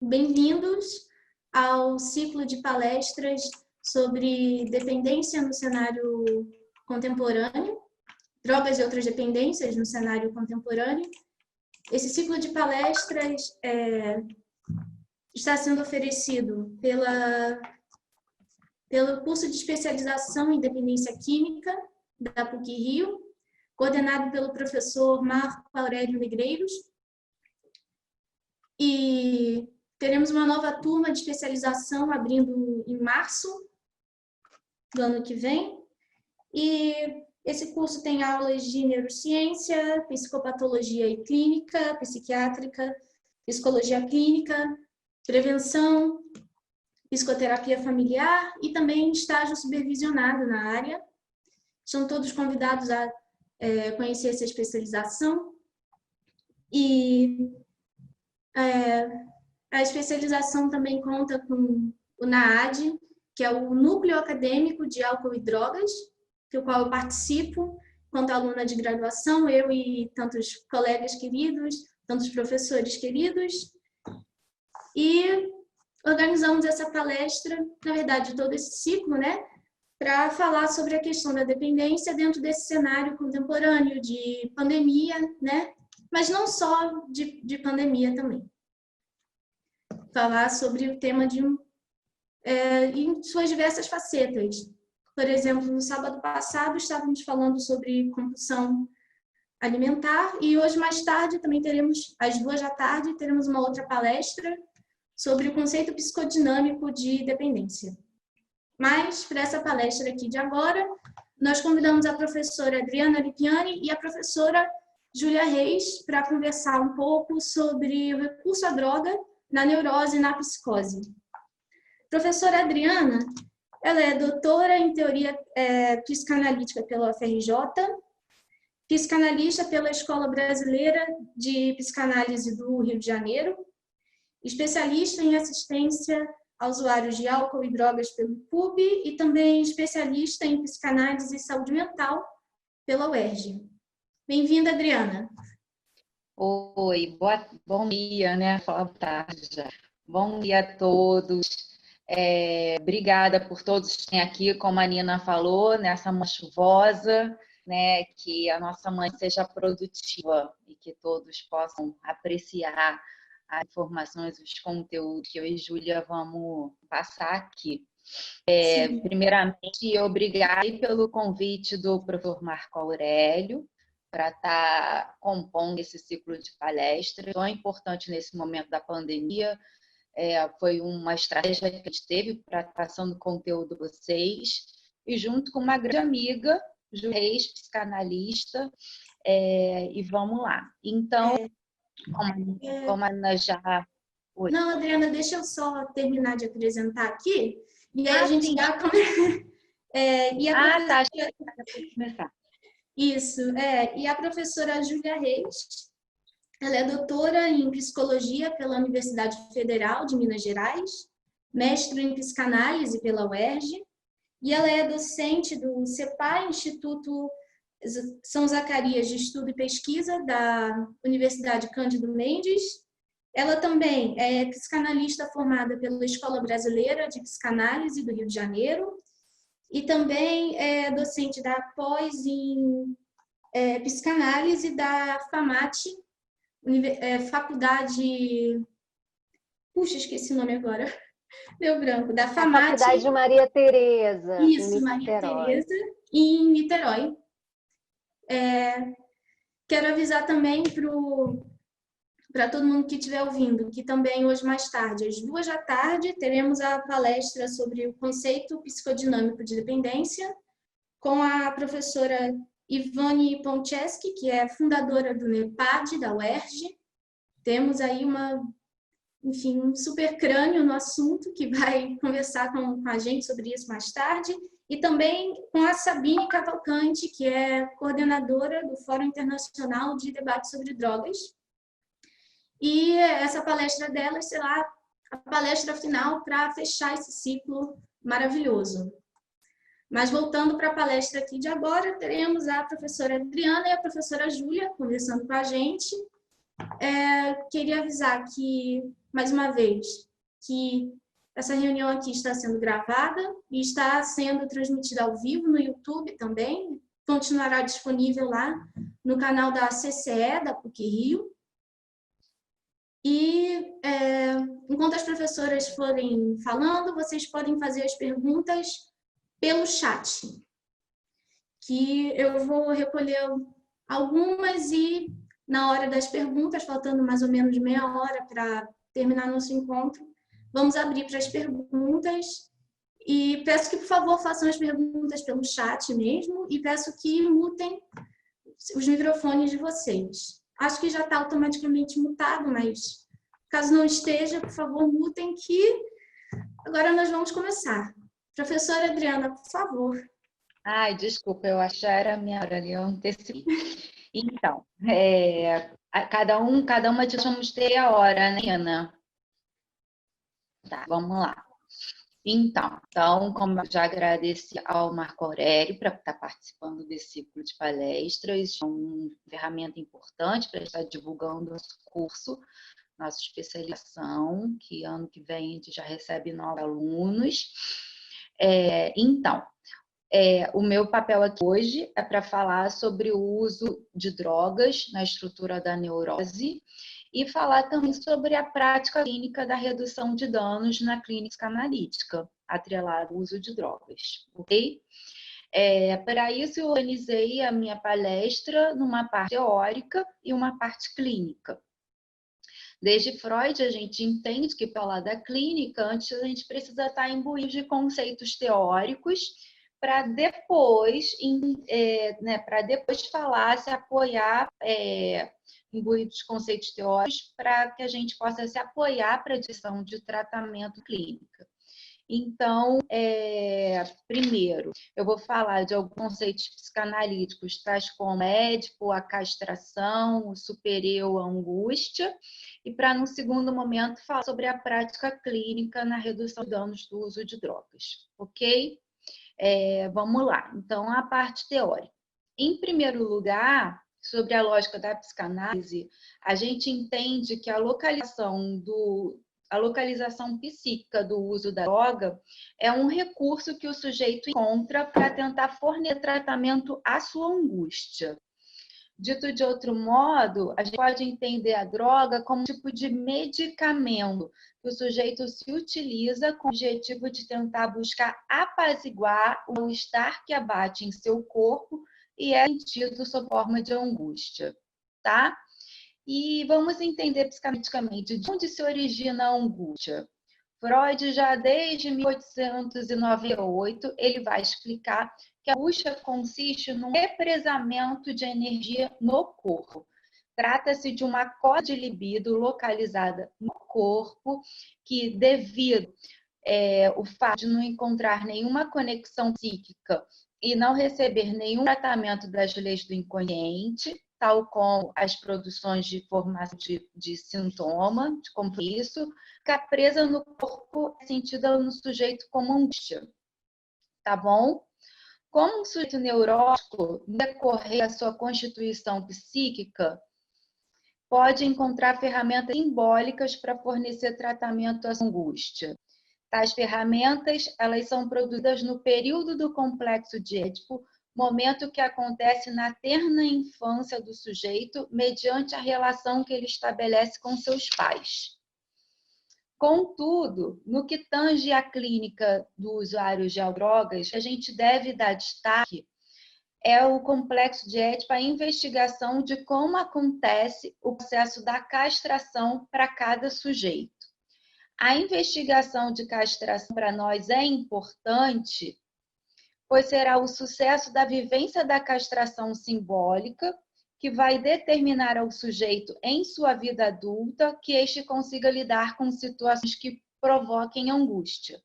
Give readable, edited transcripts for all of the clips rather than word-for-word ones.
Bem-vindos ao ciclo de palestras sobre dependência no cenário contemporâneo, drogas e outras dependências no cenário contemporâneo. Esse ciclo de palestras está sendo oferecido pelo curso de especialização em dependência química da PUC-Rio, coordenado pelo professor Marco Aurélio Negreiros. E teremos uma nova turma de especialização abrindo em março do ano que vem. E esse curso tem aulas de neurociência, psicopatologia e clínica, psiquiátrica, psicologia clínica, prevenção, psicoterapia familiar e também estágio supervisionado na área. São todos convidados a conhecer essa especialização. E a especialização também conta com o NAAD, que é o Núcleo Acadêmico de Álcool e Drogas, do qual eu participo enquanto aluna de graduação, eu e tantos colegas queridos, tantos professores queridos. E organizamos essa palestra, na verdade, todo esse ciclo, né, para falar sobre a questão da dependência dentro desse cenário contemporâneo de pandemia, né, mas não só de pandemia também. Falar sobre o tema em suas diversas facetas. Por exemplo, no sábado passado estávamos falando sobre compulsão alimentar e hoje mais tarde também teremos, às 14h, teremos uma outra palestra sobre o conceito psicodinâmico de dependência. Mas, para essa palestra aqui de agora, nós convidamos a professora Adriana Lipiani e a professora Júlia Reis para conversar um pouco sobre o recurso à droga na neurose e na psicose. Professora Adriana, ela é doutora em teoria psicanalítica pela UFRJ, psicanalista pela Escola Brasileira de Psicanálise do Rio de Janeiro, especialista em assistência a usuários de álcool e drogas pelo PUB e também especialista em psicanálise e saúde mental pela UERJ. Bem-vinda, Adriana. Oi, bom dia, né? Boa tarde já. Bom dia a todos. Obrigada por todos que estão aqui, como a Nina falou, nessa manhã chuvosa, né? Que a nossa manhã seja produtiva e que todos possam apreciar as informações, os conteúdos que eu e Júlia vamos passar aqui. Primeiramente, obrigada pelo convite do professor Marco Aurélio para estar compondo esse ciclo de palestras, tão importante nesse momento da pandemia. Foi uma estratégia que a gente teve para passando conteúdo para vocês, e junto com uma grande amiga, Júlia Reis, psicanalista, e vamos lá. Então, como a Ana já... Oi. Não, Adriana, deixa eu só terminar de apresentar aqui, e aí a gente sim. já começa. Tá, já pode começar. Isso, e a professora Júlia Reis, ela é doutora em psicologia pela Universidade Federal de Minas Gerais, mestre em psicanálise pela UERJ, e ela é docente do CEPA, Instituto São Zacarias de Estudo e Pesquisa da Universidade Cândido Mendes. Ela também é psicanalista formada pela Escola Brasileira de Psicanálise do Rio de Janeiro e também é docente da pós em psicanálise da FAMAT, faculdade... Puxa, esqueci o nome agora. Deu branco. Da FAMAT. Faculdade Maria Tereza. Isso, Maria Tereza, em Niterói. Quero avisar também para todo mundo que estiver ouvindo, que também hoje mais tarde, às 14h, teremos a palestra sobre o conceito psicodinâmico de dependência com a professora Ivone Poncheski, que é fundadora do NEPAD, da UERJ. Temos aí um super crânio no assunto que vai conversar com a gente sobre isso mais tarde. E também com a Sabine Cavalcante, que é coordenadora do Fórum Internacional de Debate sobre Drogas. E essa palestra dela será a palestra final para fechar esse ciclo maravilhoso. Mas voltando para a palestra aqui de agora, teremos a professora Adriana e a professora Júlia conversando com a gente. queria avisar que, mais uma vez, que essa reunião aqui está sendo gravada e está sendo transmitida ao vivo no YouTube também. Continuará disponível lá no canal da CCE, da PUC-Rio. E, enquanto as professoras forem falando, vocês podem fazer as perguntas pelo chat, que eu vou recolher algumas e, na hora das perguntas, faltando mais ou menos meia hora para terminar nosso encontro, vamos abrir para as perguntas e peço que, por favor, façam as perguntas pelo chat mesmo e peço que mutem os microfones de vocês. Acho que já está automaticamente mutado, mas caso não esteja, por favor, mutem que agora nós vamos começar. Professora Adriana, por favor. Ai, desculpa, eu achei que era a minha hora ali, eu antecipei. Então, cada uma de nós vamos ter a hora, né, Ana? Tá, vamos lá. Então, como eu já agradeci ao Marco Aurélio para estar participando desse ciclo de palestras, é uma ferramenta importante para estar divulgando nosso curso, nossa especialização, que ano que vem a gente já recebe novos alunos. Então, o meu papel aqui hoje é para falar sobre o uso de drogas na estrutura da neurose e falar também sobre a prática clínica da redução de danos na clínica psicanalítica, atrelada ao uso de drogas, ok? Para isso, eu organizei a minha palestra numa parte teórica e uma parte clínica. Desde Freud, a gente entende que, pela da clínica, antes a gente precisa estar imbuído de conceitos teóricos para depois, falar, se apoiar, imbuído de conceitos teóricos, para que a gente possa se apoiar para a direção de tratamento clínica. Então, primeiro, eu vou falar de alguns conceitos psicanalíticos, tais como o Édipo, a castração, o supereu, a angústia, e para, no segundo momento, falar sobre a prática clínica na redução de danos do uso de drogas, ok? Vamos lá, então, a parte teórica. Em primeiro lugar, sobre a lógica da psicanálise, a gente entende que a localização psíquica do uso da droga é um recurso que o sujeito encontra para tentar fornecer tratamento à sua angústia. Dito de outro modo, a gente pode entender a droga como um tipo de medicamento que o sujeito se utiliza com o objetivo de tentar buscar apaziguar o mal-estar que abate em seu corpo e é sentido sob forma de angústia, tá? E vamos entender psicanaliticamente de onde se origina a angústia. Freud, já desde 1898, ele vai explicar que a angústia consiste no represamento de energia no corpo. Trata-se de uma cota de libido localizada no corpo que, devido ao fato de não encontrar nenhuma conexão psíquica e não receber nenhum tratamento das leis do inconsciente, tal como as produções de formação de sintoma, como isso, fica presa no corpo, sentida no sujeito como angústia, tá bom? Como um sujeito neurótico, no decorrer da sua constituição psíquica, pode encontrar ferramentas simbólicas para fornecer tratamento à angústia. Tais ferramentas, elas são produzidas no período do complexo de Édipo, momento que acontece na terna infância do sujeito, mediante a relação que ele estabelece com seus pais. Contudo, no que tange à clínica do usuário de drogas, a gente deve dar destaque o complexo de Édipo, a investigação de como acontece o processo da castração para cada sujeito. A investigação de castração para nós é importante, pois será o sucesso da vivência da castração simbólica que vai determinar ao sujeito em sua vida adulta que este consiga lidar com situações que provoquem angústia.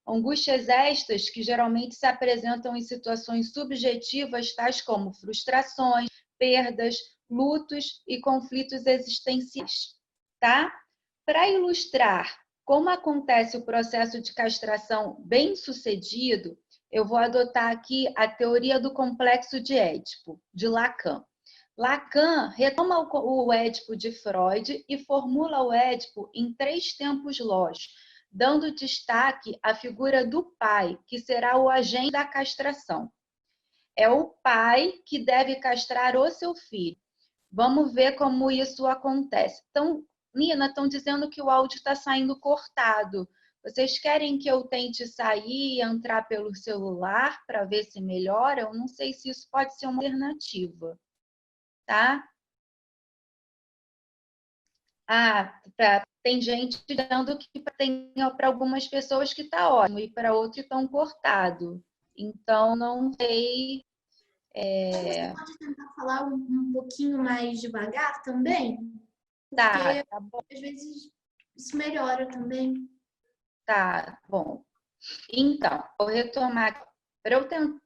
Angústias estas que geralmente se apresentam em situações subjetivas, tais como frustrações, perdas, lutos e conflitos existenciais, tá? Para ilustrar como acontece o processo de castração bem-sucedido, eu vou adotar aqui a teoria do complexo de Édipo, de Lacan. Lacan retoma o Édipo de Freud e formula o Édipo em 3 tempos lógicos, dando destaque à figura do pai, que será o agente da castração. É o pai que deve castrar o seu filho. Vamos ver como isso acontece. Então, Nina, estão dizendo que o áudio está saindo cortado. Vocês querem que eu tente sair e entrar pelo celular para ver se melhora? Eu não sei se isso pode ser uma alternativa, tá? Tem gente dizendo que tem para algumas pessoas que está ótimo e para outros estão cortado. Então, não sei. Você pode tentar falar um pouquinho mais devagar também? Porque Tá bom. às vezes isso melhora também. Tá bom. Então, vou retomar para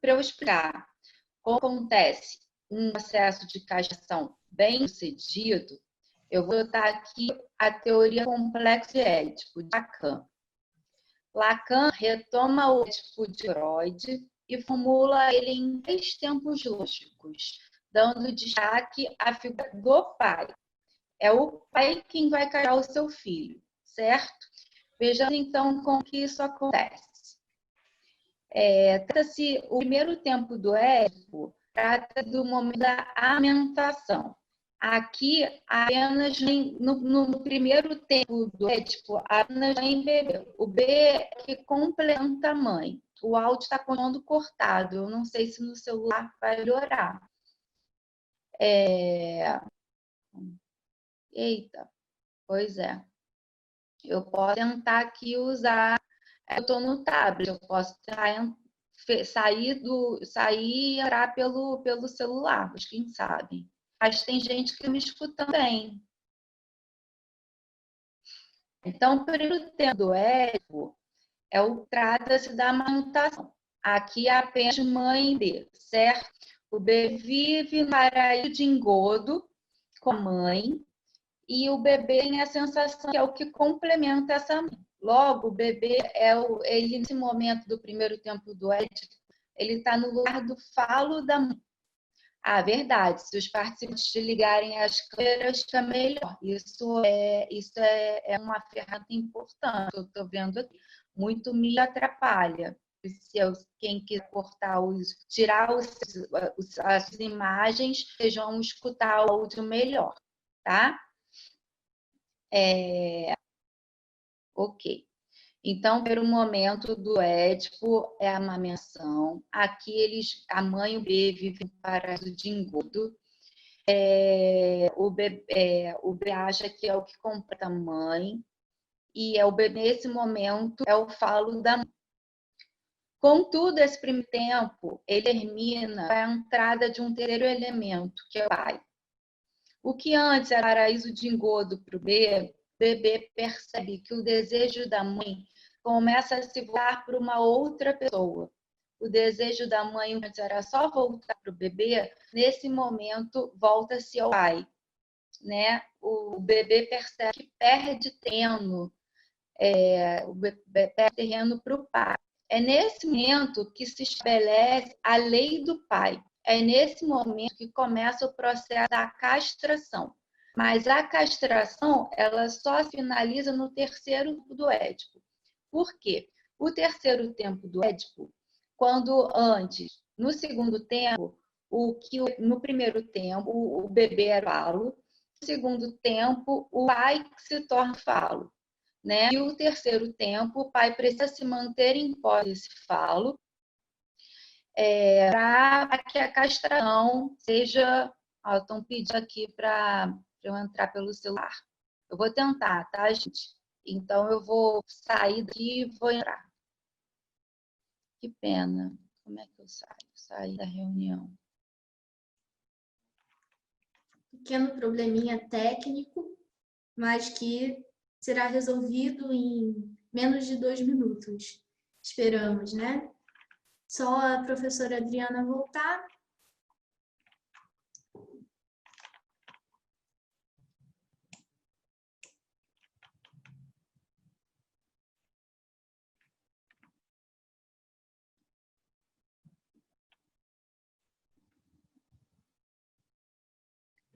eu explicar como acontece um processo de castração bem sucedido. Eu vou botar aqui a teoria complexa de Édipo, de Lacan. Lacan retoma o Édipo de Freud e formula ele em 3 tempos lógicos, dando destaque à figura do pai. É o pai quem vai criar o seu filho, certo? Vejamos então como que isso acontece. Trata-se, o primeiro tempo do Édipo trata do momento da amamentação. Aqui, apenas no primeiro tempo do Édipo, apenas mãe bebê. O B é que complementa a mãe. O áudio está continuando cortado. Eu não sei se no celular vai melhorar. Eita, pois é. Eu posso tentar aqui usar. Eu estou no tablet, eu posso sair e entrar pelo celular, mas quem sabe. Mas tem gente que me escuta bem. Então, o primeiro tempo do Édipo trata-se da amamentação. Aqui é apenas mãe e bebê, certo? O bebê vive no paraíso de engodo com a mãe e o bebê tem a sensação que é o que complementa essa mãe. Logo, o bebê ele nesse momento do primeiro tempo do Édipo, ele está no lugar do falo da mãe. Verdade, se os participantes ligarem as câmeras, fica melhor. Isso é uma ferramenta importante, eu estou vendo aqui. Muito me atrapalha. Quem quiser tirar as imagens, vocês vão escutar o áudio melhor, tá? Ok. Então, pelo momento do Édipo é a amamentação. Aqui a mãe e o bebê vivem em paraíso de engodo. O bebê acha que é o que completa a mãe. E o bebê, nesse momento, é o falo da mãe. Contudo, esse primeiro tempo, ele termina com a entrada de um terceiro elemento, que é o pai. O que antes era paraíso de engodo para o bebê percebe que o desejo da mãe começa a se voltar para uma outra pessoa. O desejo da mãe antes era só voltar para o bebê, nesse momento volta-se ao pai. Né? O bebê percebe que perde terreno, perde terreno para o pai. É nesse momento que se estabelece a lei do pai. É nesse momento que começa o processo da castração. Mas a castração, ela só se finaliza no terceiro tempo do Édipo. Por quê? O terceiro tempo do Édipo, quando antes, no segundo tempo, no primeiro tempo, o bebê era o falo, no segundo tempo, o pai se torna falo. Né? E o terceiro tempo, o pai precisa se manter em posse desse falo para que a castração seja... Estão pedindo aqui para eu entrar pelo celular. Eu vou tentar, tá, gente? Então, eu vou sair daqui e vou entrar. Que pena. Como é que eu saio? Sair da reunião. Pequeno probleminha técnico, mas que será resolvido em menos de 2 minutos. Esperamos, né? Só a professora Adriana voltar.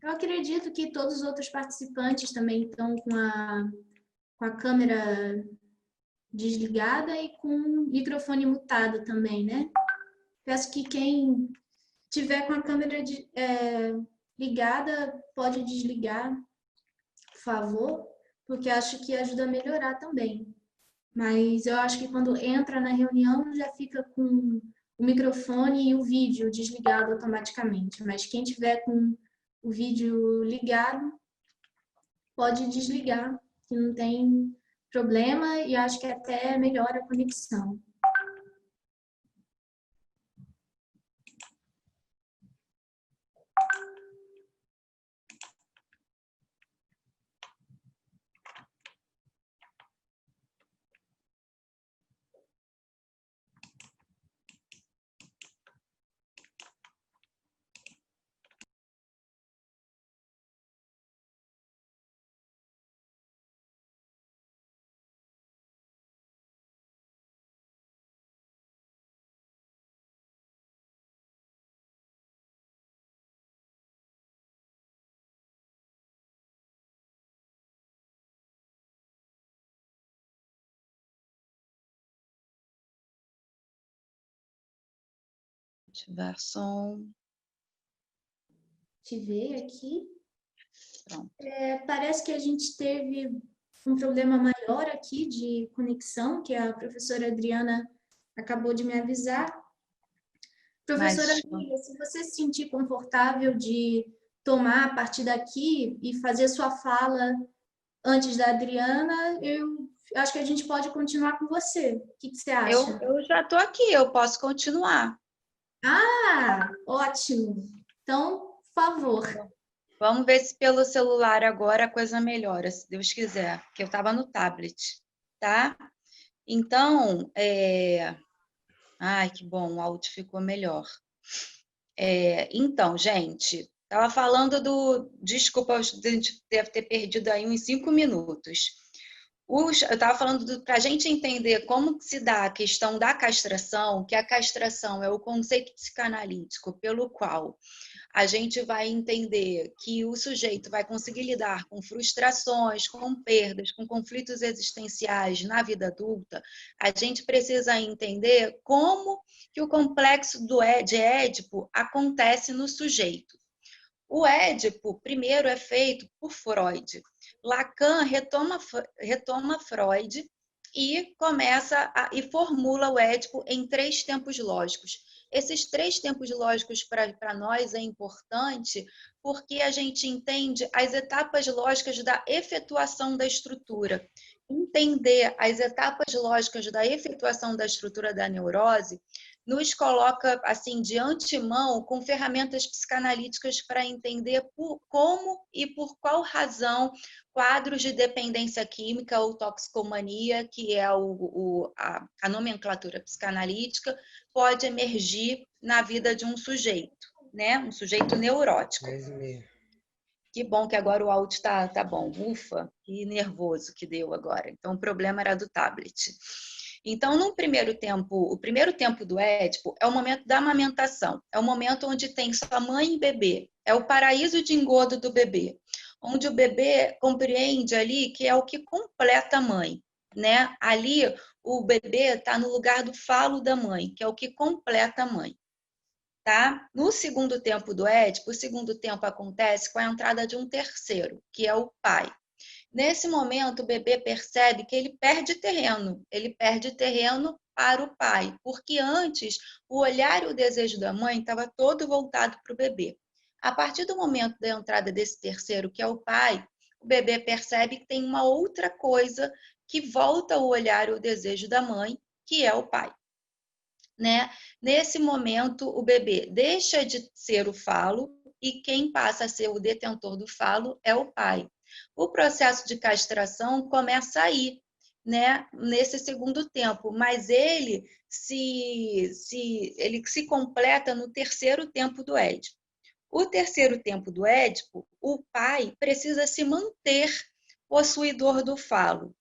Eu acredito que todos os outros participantes também estão com a câmera desligada e com o microfone mutado também, né? Peço que quem tiver com a câmera ligada pode desligar, por favor, porque acho que ajuda a melhorar também. Mas eu acho que quando entra na reunião já fica com o microfone e o vídeo desligado automaticamente. Mas quem tiver com o vídeo ligado pode desligar, que não tem problema e acho que até melhora a conexão. Ativar som. Ativei aqui. Pronto. Parece que a gente teve um problema maior aqui de conexão, que a professora Adriana acabou de me avisar. Professora Amiga, se você se sentir confortável de tomar a partir daqui e fazer sua fala antes da Adriana, eu acho que a gente pode continuar com você. O que você acha? Eu já estou aqui, eu posso continuar. Ah, ótimo. Então, por favor. Vamos ver se pelo celular agora a coisa melhora, se Deus quiser, porque eu estava no tablet, tá? Então, ai, que bom, o áudio ficou melhor. Então, gente, estava falando desculpa, a gente deve ter perdido aí uns 5 minutos. Eu estava falando para a gente entender como se dá a questão da castração, que a castração é o conceito psicanalítico pelo qual a gente vai entender que o sujeito vai conseguir lidar com frustrações, com perdas, com conflitos existenciais na vida adulta. A gente precisa entender como que o complexo de Édipo acontece no sujeito. O Édipo, primeiro, é feito por Freud. Lacan retoma Freud e e formula o Édipo em 3 tempos lógicos. Esses 3 tempos lógicos para nós é importante porque a gente entende as etapas lógicas da efetuação da estrutura. Entender as etapas lógicas da efetuação da estrutura da neurose nos coloca, assim, de antemão com ferramentas psicanalíticas para entender como e por qual razão quadros de dependência química ou toxicomania, que é a nomenclatura psicanalítica, pode emergir na vida de um sujeito, né? Um sujeito neurótico. Que bom que agora o áudio tá bom. Ufa, que nervoso que deu agora. Então, o problema era do tablet. Então, o primeiro tempo do Édipo é o momento da amamentação. É o momento onde tem sua mãe e bebê. É o paraíso de engodo do bebê. Onde o bebê compreende ali que é o que completa a mãe, né? Ali, o bebê está no lugar do falo da mãe, que é o que completa a mãe. Tá? No segundo tempo do Édipo, o segundo tempo acontece com a entrada de um terceiro, que é o pai. Nesse momento, o bebê percebe que ele perde terreno para o pai, porque antes o olhar e o desejo da mãe estava todo voltado para o bebê. A partir do momento da entrada desse terceiro, que é o pai, o bebê percebe que tem uma outra coisa que volta o olhar e o desejo da mãe, que é o pai. Né? Nesse momento, o bebê deixa de ser o falo e quem passa a ser o detentor do falo é o pai. O processo de castração começa aí, né? Nesse segundo tempo, mas ele se completa no terceiro tempo do Édipo. O terceiro tempo do Édipo, o pai precisa se manter possuidor do falo.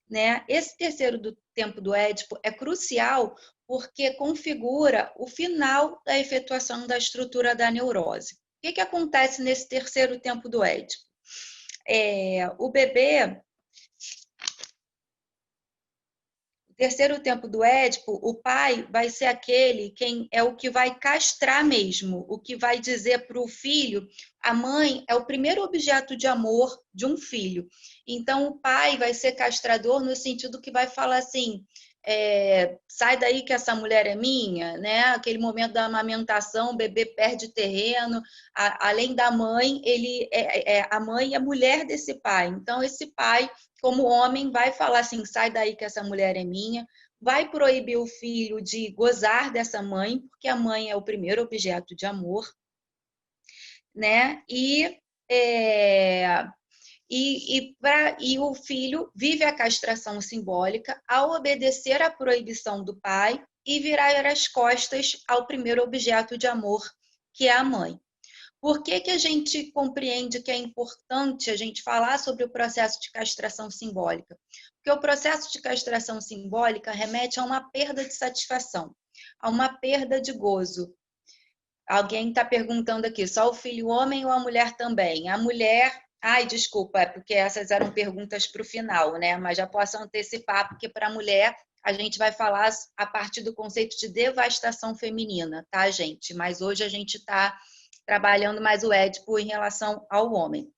Né? Esse terceiro tempo do Édipo é crucial porque configura o final da efetuação da estrutura da neurose. que acontece nesse terceiro tempo do Édipo? O bebê, o terceiro tempo do Édipo, o pai vai ser quem é o que vai castrar mesmo, o que vai dizer para o filho, a mãe é o primeiro objeto de amor de um filho. Então, o pai vai ser castrador no sentido que vai falar assim, sai daí que essa mulher é minha, né? Aquele momento da amamentação, o bebê perde terreno, além da mãe, a mãe é a mulher desse pai. Então, esse pai, como homem, vai falar assim, sai daí que essa mulher é minha, vai proibir o filho de gozar dessa mãe, porque a mãe é o primeiro objeto de amor, né? E o filho vive a castração simbólica ao obedecer à proibição do pai e virar as costas ao primeiro objeto de amor, que é a mãe. Por que a gente compreende que é importante a gente falar sobre o processo de castração simbólica? Porque o processo de castração simbólica remete a uma perda de satisfação, a uma perda de gozo. Alguém está perguntando aqui, só o filho homem ou a mulher também? A mulher... Ai, desculpa, é porque essas eram perguntas para o final, né? Mas já posso antecipar, porque para a mulher a gente vai falar a partir do conceito de devastação feminina, tá, gente? Mas hoje a gente está trabalhando mais o Édipo em relação ao homem.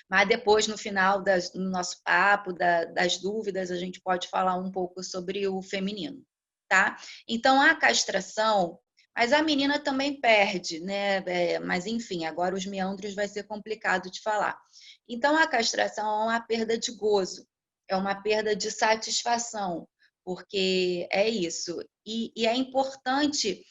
Mas depois, no final do nosso papo, das dúvidas, a gente pode falar um pouco sobre o feminino, tá? Então, a castração... Mas a menina também perde, né? Mas, enfim, agora os meandros vai ser complicado de falar. Então, a castração é uma perda de gozo, é uma perda de satisfação, porque é isso. E é importante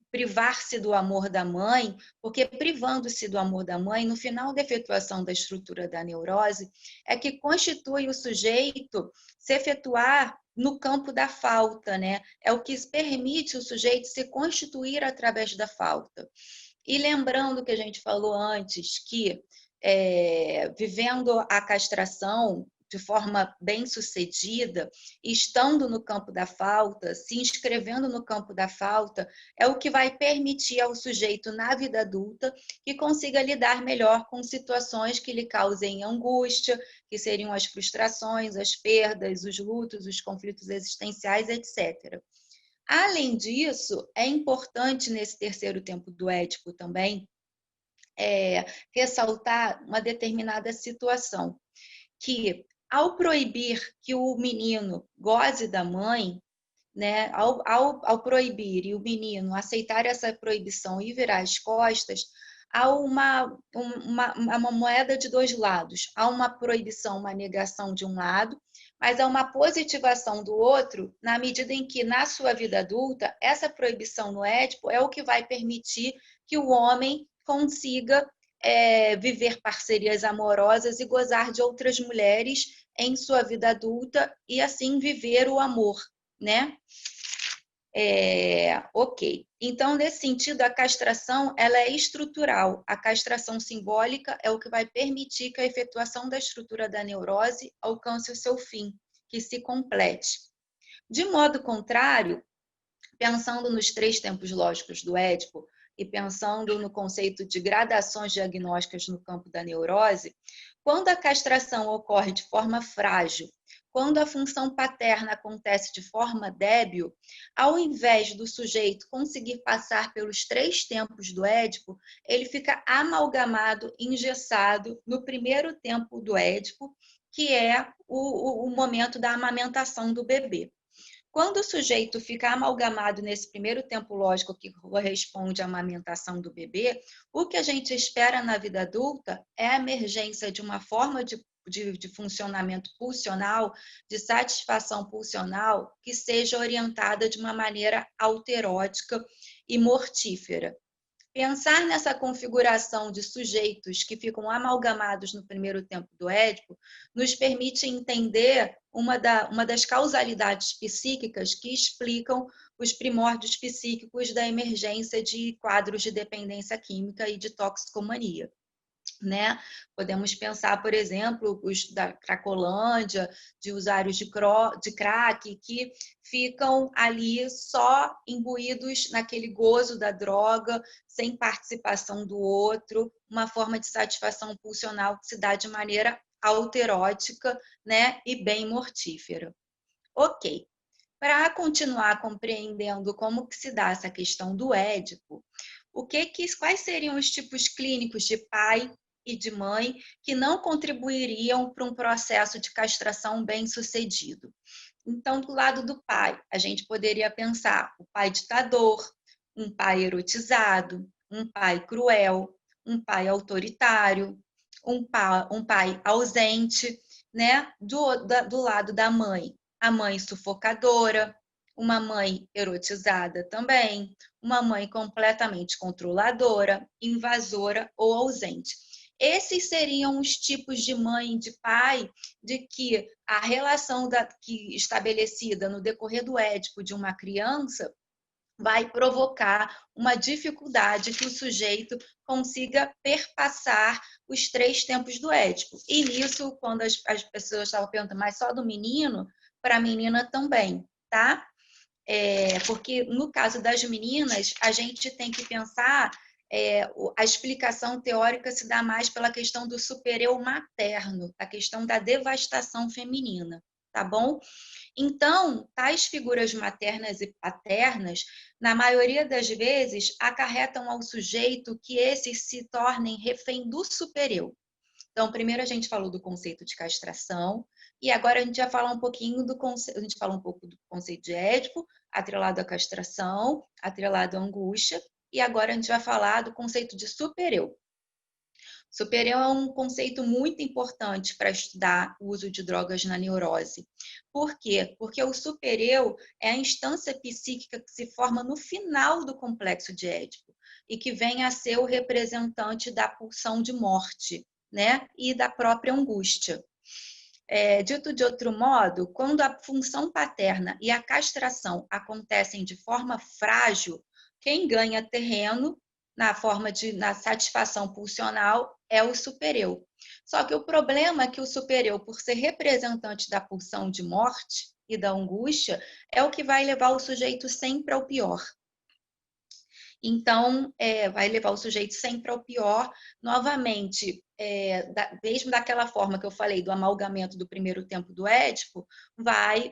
privar-se do amor da mãe, porque privando-se do amor da mãe, no final da efetuação da estrutura da neurose, é que constitui o sujeito se efetuar no campo da falta, né? É o que permite o sujeito se constituir através da falta. E lembrando que a gente falou antes, que vivendo a castração de forma bem-sucedida, estando no campo da falta, se inscrevendo no campo da falta, é o que vai permitir ao sujeito, na vida adulta, que consiga lidar melhor com situações que lhe causem angústia, que seriam as frustrações, as perdas, os lutos, os conflitos existenciais, etc. Além disso, é importante nesse terceiro tempo do Édipo também ressaltar uma determinada situação, que ao proibir que o menino goze da mãe, né, ao proibir e o menino aceitar essa proibição e virar as costas, há uma moeda de dois lados. Há uma proibição, uma negação de um lado, mas há uma positivação do outro, na medida em que, na sua vida adulta, essa proibição no Édipo é o que vai permitir que o homem consiga viver parcerias amorosas e gozar de outras mulheres em sua vida adulta e, assim, viver o amor, né? Ok. Então, nesse sentido, a castração ela é estrutural. A castração simbólica é o que vai permitir que a efetuação da estrutura da neurose alcance o seu fim, que se complete. De modo contrário, pensando nos três tempos lógicos do Édipo e pensando no conceito de gradações diagnósticas no campo da neurose, quando a castração ocorre de forma frágil, quando a função paterna acontece de forma débil, ao invés do sujeito conseguir passar pelos três tempos do Édipo, ele fica amalgamado, engessado no primeiro tempo do Édipo, que é o momento da amamentação do bebê. Quando o sujeito fica amalgamado nesse primeiro tempo lógico que corresponde à amamentação do bebê, o que a gente espera na vida adulta é a emergência de uma forma de funcionamento pulsional, de satisfação pulsional, que seja orientada de uma maneira autoerótica e mortífera. Pensar nessa configuração de sujeitos que ficam amalgamados no primeiro tempo do Édipo nos permite entender uma das causalidades psíquicas que explicam os primórdios psíquicos da emergência de quadros de dependência química e de toxicomania. né? Podemos pensar, por exemplo, os da Cracolândia, de usuários de crack, que ficam ali só imbuídos naquele gozo da droga, sem participação do outro, uma forma de satisfação pulsional que se dá de maneira autoerótica, né? E bem mortífera. Ok. Para continuar compreendendo como que se dá essa questão do Édipo, quais seriam os tipos clínicos de pai e de mãe que não contribuiriam para um processo de castração bem-sucedido? Então, do lado do pai, a gente poderia pensar o pai ditador, um pai erotizado, um pai cruel, um pai autoritário, um pai ausente, né? Do lado da mãe, a mãe sufocadora, uma mãe erotizada também, uma mãe completamente controladora, invasora ou ausente. Esses seriam os tipos de mãe e de pai de que a relação estabelecida no decorrer do Édipo de uma criança vai provocar uma dificuldade que o sujeito consiga perpassar os 3 tempos do Édipo. E nisso, quando as pessoas estavam perguntando, mas só do menino? Para a menina também, tá? Porque no caso das meninas, a gente tem que pensar, a explicação teórica se dá mais pela questão do supereu materno, a questão da devastação feminina, tá bom? Então, tais figuras maternas e paternas, na maioria das vezes, acarretam ao sujeito que esses se tornem refém do supereu. Então, primeiro a gente falou do conceito de castração, e agora a gente vai falar um pouquinho do conceito, a gente fala um pouco do conceito de Édipo, atrelado à castração, atrelado à angústia, e agora a gente vai falar do conceito de supereu. Supereu é um conceito muito importante para estudar o uso de drogas na neurose. Por quê? Porque o supereu é a instância psíquica que se forma no final do complexo de Édipo e que vem a ser o representante da pulsão de morte, né? E da própria angústia. Dito de outro modo, quando a função paterna e a castração acontecem de forma frágil, quem ganha terreno na satisfação pulsional é o supereu. Só que o problema é que o supereu, por ser representante da pulsão de morte e da angústia, é o que vai levar o sujeito sempre ao pior. Então, vai levar o sujeito sempre ao pior. Novamente, mesmo daquela forma que eu falei do amalgamento do primeiro tempo do Édipo,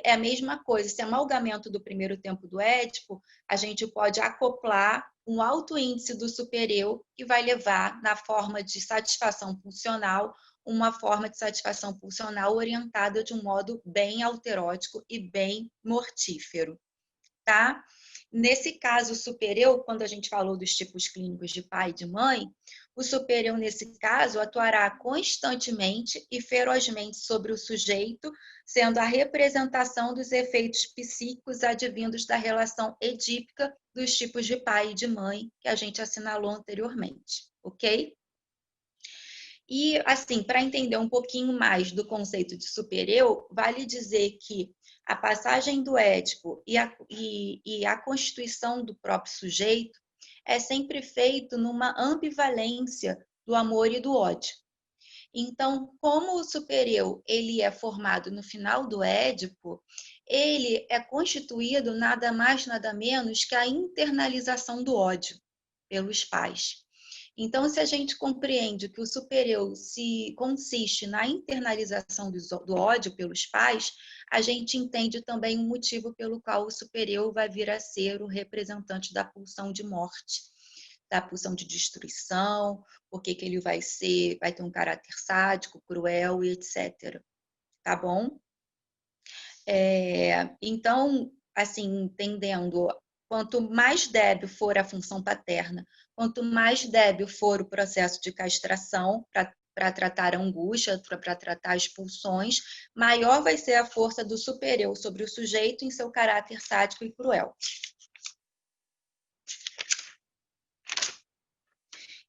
é a mesma coisa. Esse amalgamento do primeiro tempo do Édipo, a gente pode acoplar um alto índice do supereu que vai levar, na forma de satisfação pulsional, uma forma de satisfação pulsional orientada de um modo bem autoerótico e bem mortífero, tá? Nesse caso, supereu, quando a gente falou dos tipos clínicos de pai e de mãe, o supereu, nesse caso, atuará constantemente e ferozmente sobre o sujeito, sendo a representação dos efeitos psíquicos advindos da relação edípica dos tipos de pai e de mãe que a gente assinalou anteriormente, ok? E, assim, para entender um pouquinho mais do conceito de supereu, vale dizer que a passagem do Édipo e a constituição do próprio sujeito é sempre feito numa ambivalência do amor e do ódio. Então, como o supereu ele é formado no final do Édipo, ele é constituído nada mais, nada menos que a internalização do ódio pelos pais. Então, se a gente compreende que o supereu se consiste na internalização do ódio pelos pais, a gente entende também o motivo pelo qual o supereu vai vir a ser o representante da pulsão de morte, da pulsão de destruição, porque que ele vai ter um caráter sádico, cruel e etc. Tá bom? Então, assim, entendendo, quanto mais débil for a função paterna, quanto mais débil for o processo de castração para tratar a angústia, para tratar as pulsões, maior vai ser a força do supereu sobre o sujeito em seu caráter sádico e cruel.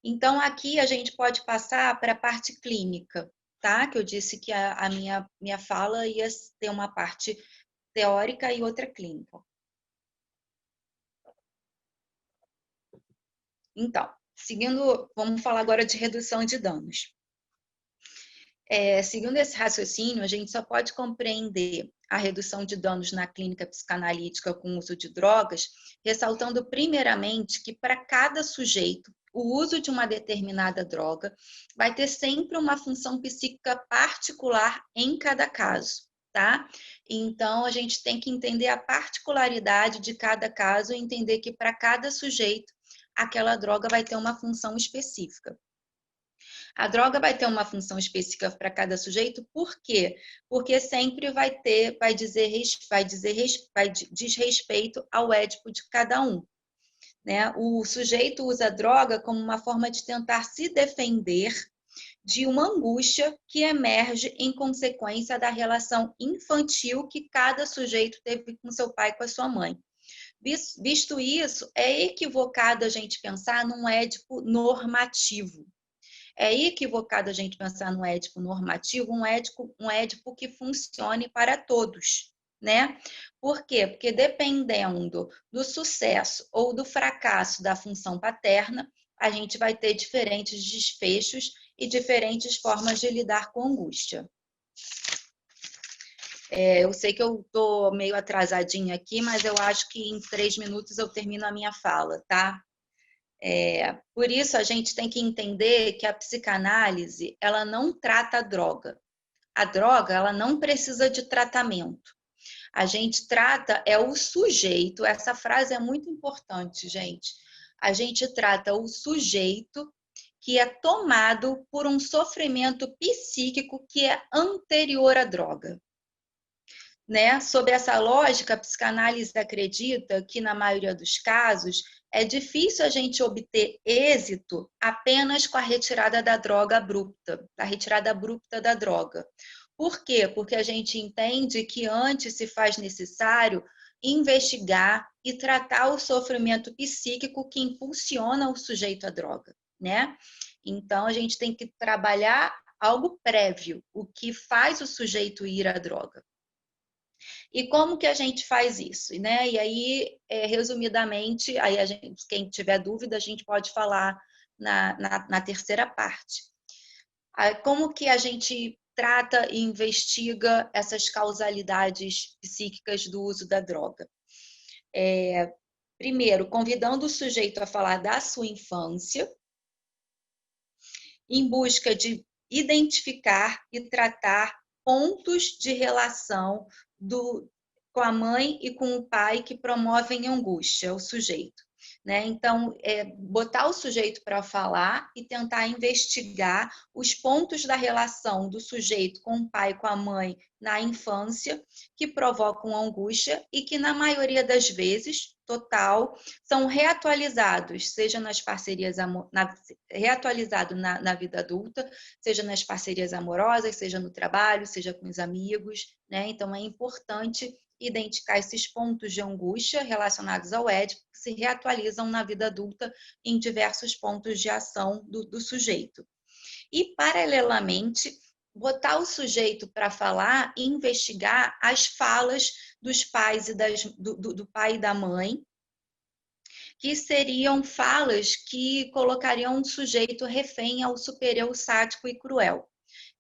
Então, aqui a gente pode passar para a parte clínica, tá? Que eu disse que a minha fala ia ter uma parte teórica e outra clínica. Então, seguindo, vamos falar agora de redução de danos. Seguindo esse raciocínio, a gente só pode compreender a redução de danos na clínica psicanalítica com o uso de drogas, ressaltando primeiramente que para cada sujeito, o uso de uma determinada droga vai ter sempre uma função psíquica particular em cada caso, tá? Então, a gente tem que entender a particularidade de cada caso e entender que para cada sujeito, aquela droga vai ter uma função específica. A droga vai ter uma função específica para cada sujeito, por quê? Porque sempre diz respeito ao édipo de cada um, né? O sujeito usa a droga como uma forma de tentar se defender de uma angústia que emerge em consequência da relação infantil que cada sujeito teve com seu pai e com a sua mãe. Visto isso, é equivocado a gente pensar num édipo normativo. É equivocado a gente pensar num édipo normativo, um édipo que funcione para todos, né? Por quê? Porque dependendo do sucesso ou do fracasso da função paterna, a gente vai ter diferentes desfechos e diferentes formas de lidar com angústia. Eu sei que eu estou meio atrasadinha aqui, mas eu acho que em 3 minutos eu termino a minha fala, tá? Por isso, a gente tem que entender que a psicanálise, ela não trata a droga. A droga, ela não precisa de tratamento. A gente trata o sujeito, essa frase é muito importante, gente. A gente trata o sujeito que é tomado por um sofrimento psíquico que é anterior à droga. Né? Sob essa lógica, a psicanálise acredita que, na maioria dos casos, é difícil a gente obter êxito apenas com a retirada da droga abrupta, a retirada abrupta da droga. Por quê? Porque a gente entende que antes se faz necessário investigar e tratar o sofrimento psíquico que impulsiona o sujeito à droga, né? Então, a gente tem que trabalhar algo prévio, o que faz o sujeito ir à droga. E como que a gente faz isso, né? E aí, resumidamente, aí quem tiver dúvida, a gente pode falar na terceira parte. Como que a gente trata e investiga essas causalidades psíquicas do uso da droga? Primeiro, convidando o sujeito a falar da sua infância, em busca de identificar e tratar pontos de relação com a mãe e com o pai que promovem angústia, o sujeito. Né? Então, botar o sujeito para falar e tentar investigar os pontos da relação do sujeito com o pai e com a mãe na infância que provocam angústia e que, na maioria das vezes, total, são reatualizados, seja nas parcerias reatualizado na vida adulta, seja nas parcerias amorosas, seja no trabalho, seja com os amigos, né? Então é importante identificar esses pontos de angústia relacionados ao édipo que se reatualizam na vida adulta em diversos pontos de ação do sujeito. E, paralelamente, botar o sujeito para falar e investigar as falas dos pais e do pai e da mãe, que seriam falas que colocariam um sujeito refém ao super-eu sádico e cruel.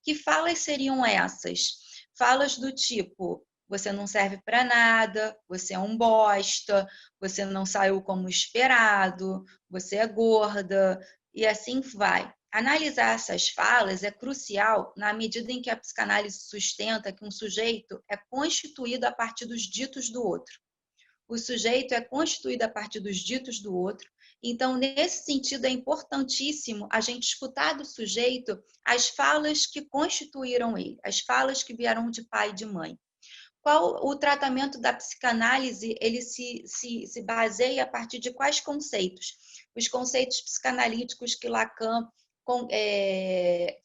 Que falas seriam essas? Falas do tipo: você não serve para nada, você é um bosta, você não saiu como esperado, você é gorda, e assim vai. Analisar essas falas é crucial na medida em que a psicanálise sustenta que um sujeito é constituído a partir dos ditos do outro. O sujeito é constituído a partir dos ditos do outro. Então, nesse sentido, é importantíssimo a gente escutar do sujeito as falas que constituíram ele, as falas que vieram de pai e de mãe. Qual o tratamento da psicanálise, ele se baseia a partir de quais conceitos? Os conceitos psicanalíticos que Lacan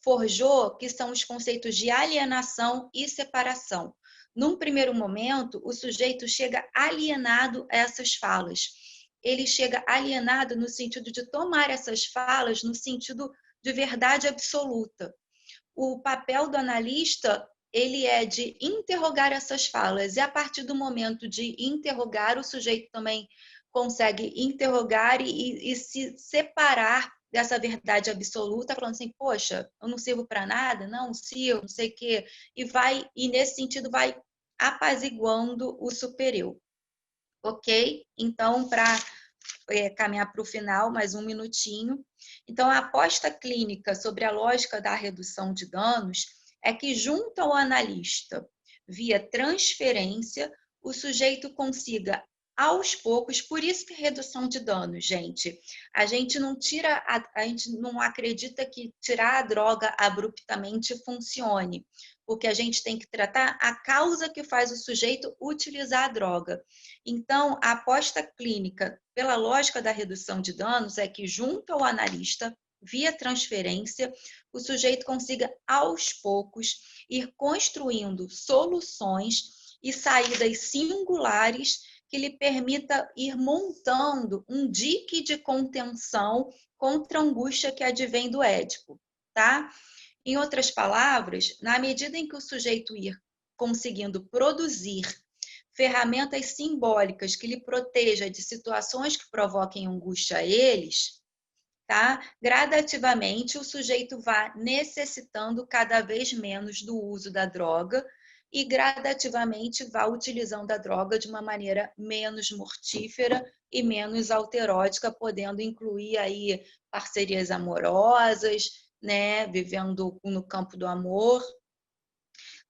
forjou, que são os conceitos de alienação e separação. Num primeiro momento, o sujeito chega alienado a essas falas. Ele chega alienado no sentido de tomar essas falas no sentido de verdade absoluta. O papel do analista, ele é de interrogar essas falas, e a partir do momento de interrogar, o sujeito também consegue interrogar e se separar dessa verdade absoluta, falando assim, poxa, eu não sirvo para nada, não sirvo, não sei o quê, e nesse sentido vai apaziguando o super-eu. Ok? Então, para caminhar para o final, mais um minutinho. Então, a aposta clínica sobre a lógica da redução de danos é que, junto ao analista, via transferência, o sujeito consiga, aos poucos, por isso que redução de danos, gente. A gente não tira, a gente não acredita que tirar a droga abruptamente funcione, porque a gente tem que tratar a causa que faz o sujeito utilizar a droga. Então, a aposta clínica, pela lógica da redução de danos, é que, junto ao analista, via transferência, o sujeito consiga, aos poucos, ir construindo soluções e saídas singulares que lhe permita ir montando um dique de contenção contra a angústia que advém do Édipo, tá? Em outras palavras, na medida em que o sujeito ir conseguindo produzir ferramentas simbólicas que lhe proteja de situações que provoquem angústia a eles, tá? Gradativamente o sujeito vai necessitando cada vez menos do uso da droga e gradativamente vai utilizando a droga de uma maneira menos mortífera e menos alterótica, podendo incluir aí parcerias amorosas, né? Vivendo no campo do amor.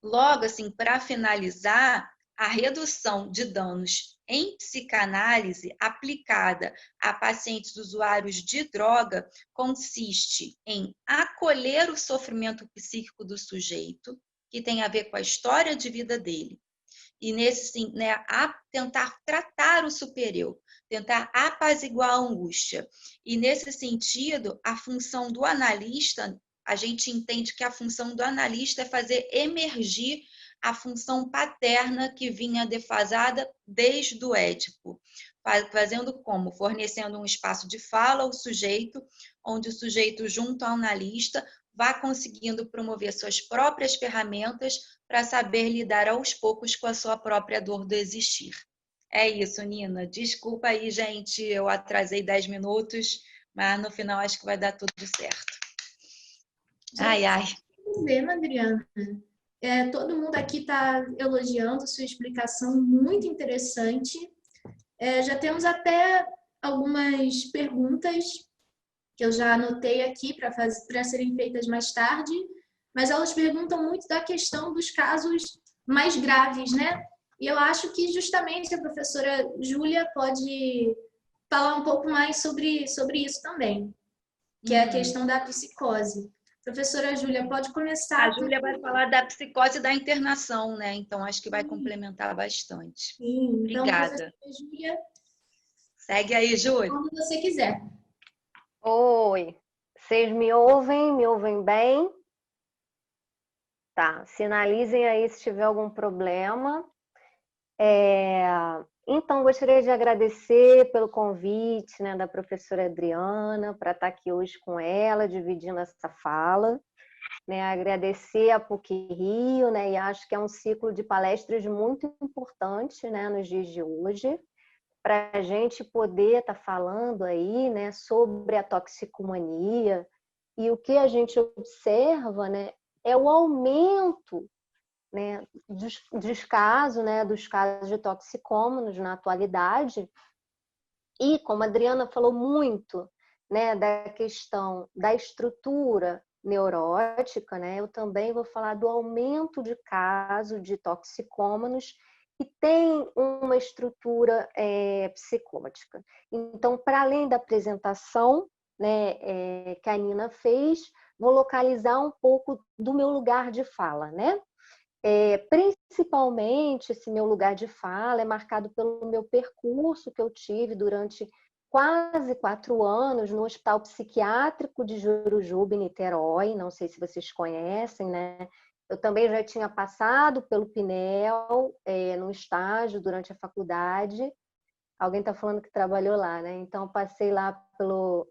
Logo, assim, para finalizar, a redução de danos em psicanálise aplicada a pacientes usuários de droga consiste em acolher o sofrimento psíquico do sujeito, que tem a ver com a história de vida dele, e nesse, né, a tentar tratar o super-eu, tentar apaziguar a angústia. E nesse sentido, a função do analista, a gente entende que a função do analista é fazer emergir a função paterna que vinha defasada desde o Édipo, fazendo como? Fornecendo um espaço de fala ao sujeito, onde o sujeito, junto ao analista, vá conseguindo promover suas próprias ferramentas para saber lidar aos poucos com a sua própria dor do existir. É isso, Nina. Desculpa aí, gente, eu atrasei 10 minutos, mas no final acho que vai dar tudo certo. Ai, ai. Vendo, Adriana. Todo mundo aqui está elogiando sua explicação, muito interessante. Já temos até algumas perguntas que eu já anotei aqui para serem feitas mais tarde, mas elas perguntam muito da questão dos casos mais graves, né? E eu acho que justamente a professora Júlia pode falar um pouco mais sobre isso também, que é a questão da psicose. Professora Júlia, pode começar. A Júlia vai falar da psicose e da internação, né? Então, acho que vai complementar bastante. Sim. Obrigada. Então, Júlia, segue aí, Júlia. Quando você quiser. Oi, vocês me ouvem? Me ouvem bem? Tá, sinalizem aí se tiver algum problema. Então, gostaria de agradecer pelo convite, né, da professora Adriana para estar aqui hoje com ela, dividindo essa fala. Né, agradecer a PUC-Rio, né, e acho que é um ciclo de palestras muito importante, né, nos dias de hoje, para a gente poder estar falando aí, né, sobre a toxicomania, e o que a gente observa, né, é o aumento, né, dos casos de toxicômanos na atualidade, e como a Adriana falou muito, né, da questão da estrutura neurótica, né, eu também vou falar do aumento de casos de toxicômanos que tem uma estrutura psicótica. Então, para além da apresentação, né, que a Nina fez, vou localizar um pouco do meu lugar de fala, né? Principalmente esse meu lugar de fala é marcado pelo meu percurso que eu tive durante quase 4 anos no Hospital Psiquiátrico de Jurujuba, em Niterói. Não sei se vocês conhecem, né? Eu também já tinha passado pelo PNEL, no estágio durante a faculdade. Alguém está falando que trabalhou lá, né? Então, passei lá pelo...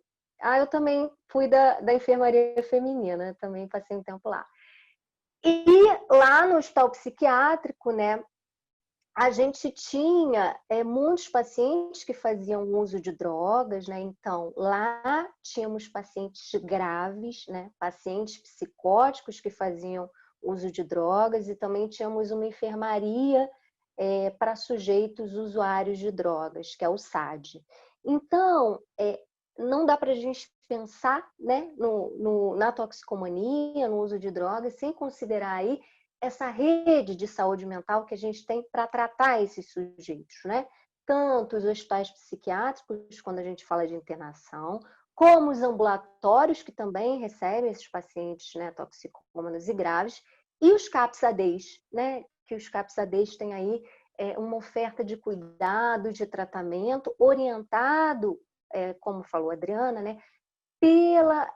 eu também fui da enfermaria feminina, também passei um tempo lá. E lá no hospital psiquiátrico, né, a gente tinha muitos pacientes que faziam uso de drogas, né? Então, lá tínhamos pacientes graves, né? Pacientes psicóticos que faziam uso de drogas e também tínhamos uma enfermaria para sujeitos usuários de drogas, que é o SAD. Então, não dá para a gente pensar, né, na toxicomania, no uso de drogas, sem considerar aí essa rede de saúde mental que a gente tem para tratar esses sujeitos, né? Tanto os hospitais psiquiátricos, quando a gente fala de internação, como os ambulatórios, que também recebem esses pacientes, né, toxicômanos e graves, e os CAPS-ADs, né? Que os CAPS-ADs têm aí uma oferta de cuidado, de tratamento orientado, como falou a Adriana, né? Pela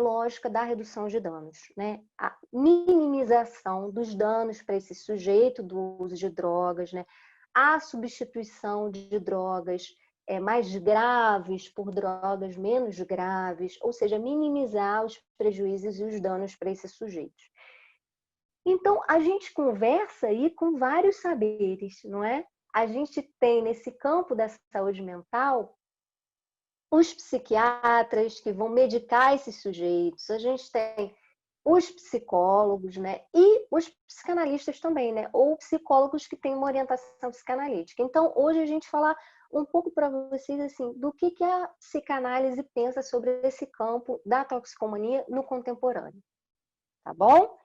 lógica da redução de danos, né? A minimização dos danos para esse sujeito do uso de drogas, né? A substituição de drogas mais graves por drogas menos graves, ou seja, minimizar os prejuízos e os danos para esses sujeitos. Então, a gente conversa aí com vários saberes, não é? A gente tem nesse campo da saúde mental os psiquiatras que vão medicar esses sujeitos, a gente tem os psicólogos, né? E os psicanalistas também, né? Ou psicólogos que têm uma orientação psicanalítica. Então, hoje a gente falar um pouco para vocês assim do que a psicanálise pensa sobre esse campo da toxicomania no contemporâneo, tá bom?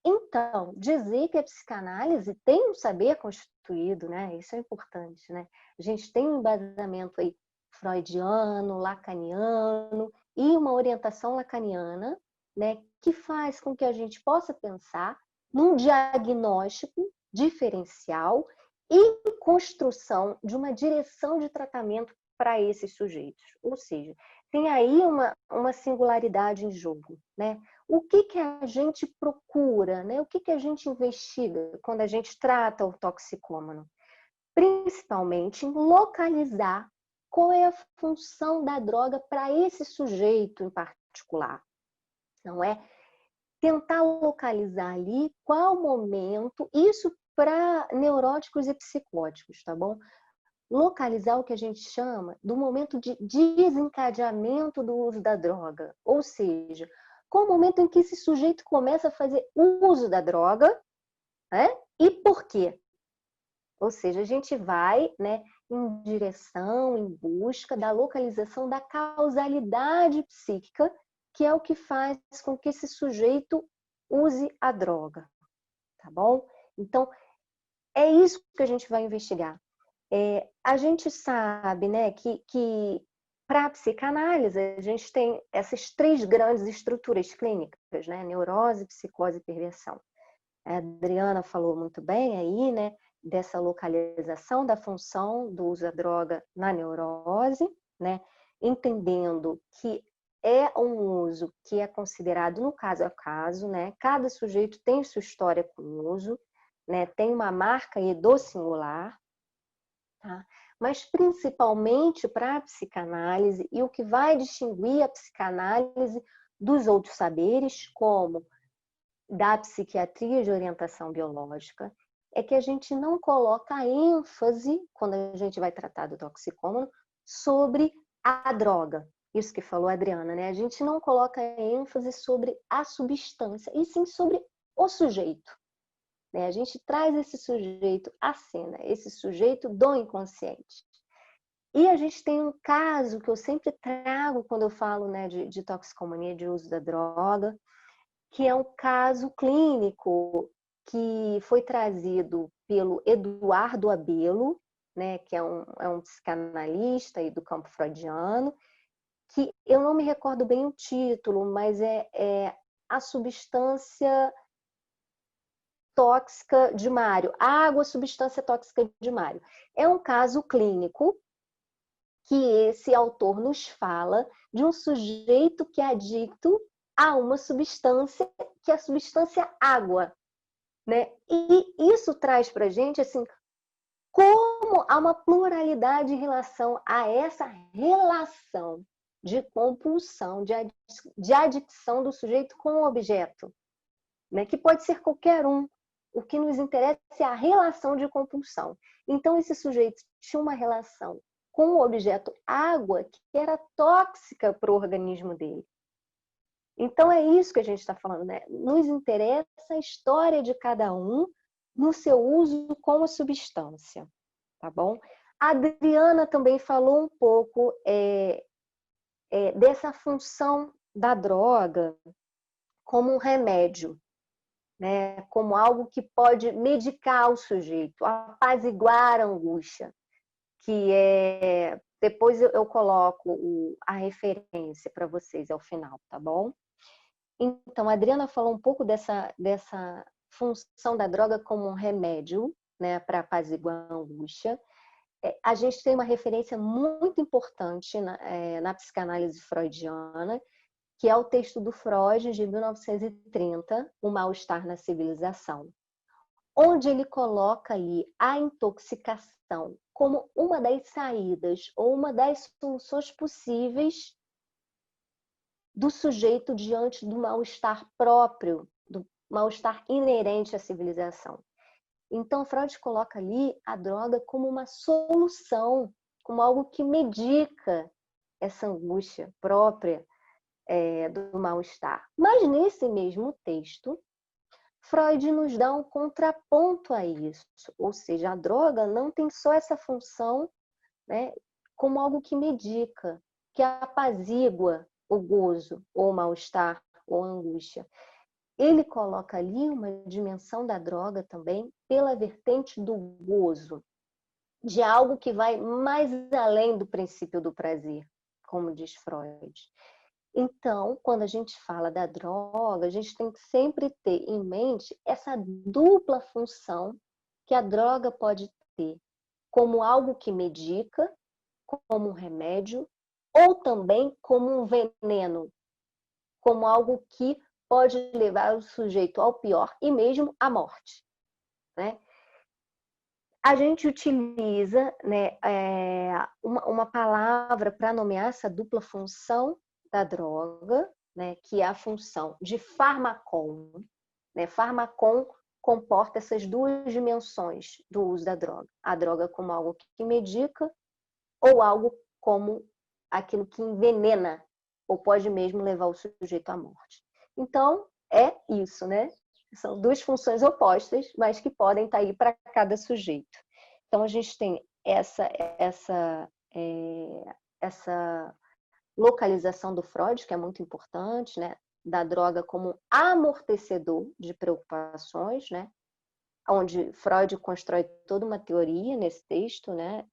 Então, dizer que a psicanálise tem um saber constituído, né? Isso é importante, né? A gente tem um embasamento aí freudiano, lacaniano e uma orientação lacaniana, né, que faz com que a gente possa pensar num diagnóstico diferencial e construção de uma direção de tratamento para esses sujeitos. Ou seja, tem aí uma singularidade em jogo, né? O que a gente procura, né? O que a gente investiga quando a gente trata o toxicômano? Principalmente em localizar qual é a função da droga para esse sujeito em particular. Não é? Tentar localizar ali qual momento, isso para neuróticos e psicóticos, tá bom? Localizar o que a gente chama do momento de desencadeamento do uso da droga. Ou seja, qual o momento em que esse sujeito começa a fazer uso da droga, né? E por quê? Ou seja, a gente vai, né, em direção, em busca da localização da causalidade psíquica, que é o que faz com que esse sujeito use a droga, tá bom? Então, é isso que a gente vai investigar. A gente sabe, né, que para a psicanálise a gente tem essas 3 grandes estruturas clínicas, né, neurose, psicose e perversão. A Adriana falou muito bem aí, né, dessa localização da função do uso da droga na neurose, né, entendendo que é um uso que é considerado no caso a caso, né, cada sujeito tem sua história com o uso, né, tem uma marca aí do singular, tá? Mas principalmente para a psicanálise, e o que vai distinguir a psicanálise dos outros saberes, como da psiquiatria de orientação biológica, é que a gente não coloca ênfase, quando a gente vai tratar do toxicômano, sobre a droga. Isso que falou a Adriana, né? A gente não coloca ênfase sobre a substância, e sim sobre o sujeito. Né? A gente traz esse sujeito à cena, esse sujeito do inconsciente. E a gente tem um caso que eu sempre trago quando eu falo, né, de toxicomania, de uso da droga, que é um caso clínico que foi trazido pelo Eduardo Abelo, né, que é um psicanalista aí do campo freudiano, que eu não me recordo bem o título, mas é a substância tóxica de Mário, água, substância tóxica de Mário. É um caso clínico que esse autor nos fala de um sujeito que é adicto a uma substância, que é a substância água, né? E isso traz para a gente, assim, como há uma pluralidade em relação a essa relação de compulsão, de adicção do sujeito com o objeto, né? Que pode ser qualquer um, O que nos interessa é a relação de compulsão. Então, esse sujeito tinha uma relação com o objeto água que era tóxica para o organismo dele. Então, é isso que a gente está falando, né? Nos interessa a história de cada um no seu uso com a substância, tá bom? A Adriana também falou um pouco dessa função da droga como um remédio, né? Como algo que pode medicar o sujeito, apaziguar a angústia, que é... Depois eu coloco a referência para vocês ao final, tá bom? Então, a Adriana falou um pouco dessa função da droga como um remédio, né, para apaziguar a angústia. A gente tem uma referência muito importante na psicanálise freudiana, que é o texto do Freud, de 1930, O Mal-Estar na Civilização, onde ele coloca ali a intoxicação como uma das saídas ou uma das soluções possíveis do sujeito diante do mal-estar próprio, do mal-estar inerente à civilização. Então, Freud coloca ali a droga como uma solução, como algo que medica essa angústia própria do mal-estar. Mas nesse mesmo texto, Freud nos dá um contraponto a isso, ou seja, a droga não tem só essa função, né, como algo que medica, que apazigua o gozo, ou o mal-estar, ou a angústia. Ele coloca ali uma dimensão da droga também pela vertente do gozo, de algo que vai mais além do princípio do prazer, como diz Freud. Então, quando a gente fala da droga, a gente tem que sempre ter em mente essa dupla função que a droga pode ter, como algo que medica, como um remédio, ou também como um veneno, como algo que pode levar o sujeito ao pior e mesmo à morte, né? A gente utiliza, né, uma palavra para nomear essa dupla função da droga, né, que é a função de farmacon. Né? Farmacon comporta essas duas dimensões do uso da droga. A droga como algo que medica ou algo como aquilo que envenena ou pode mesmo levar o sujeito à morte. Então, é isso, né? São duas funções opostas, mas que podem estar aí para cada sujeito. Então, a gente tem essa localização do Freud, que é muito importante, né? Da droga como amortecedor de preocupações, né? Onde Freud constrói toda uma teoria nesse texto, né?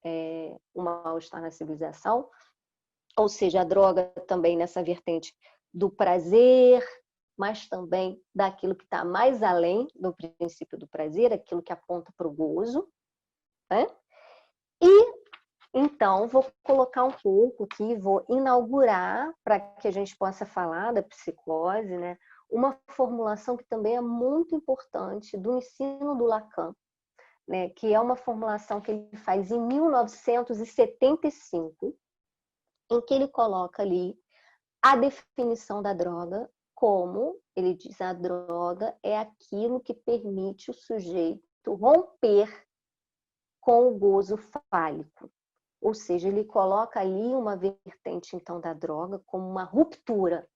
O mal-estar na civilização, ou seja, a droga também nessa vertente do prazer, mas também daquilo que está mais além do princípio do prazer, aquilo que aponta para o gozo, né? E então vou colocar um pouco aqui, vou inaugurar para que a gente possa falar da psicose, né? Uma formulação que também é muito importante do ensino do Lacan, né? Que é uma formulação que ele faz em 1975, em que ele coloca ali a definição da droga como, ele diz, a droga é aquilo que permite o sujeito romper com o gozo fálico. Ou seja, ele coloca ali uma vertente, então, da droga como uma ruptura,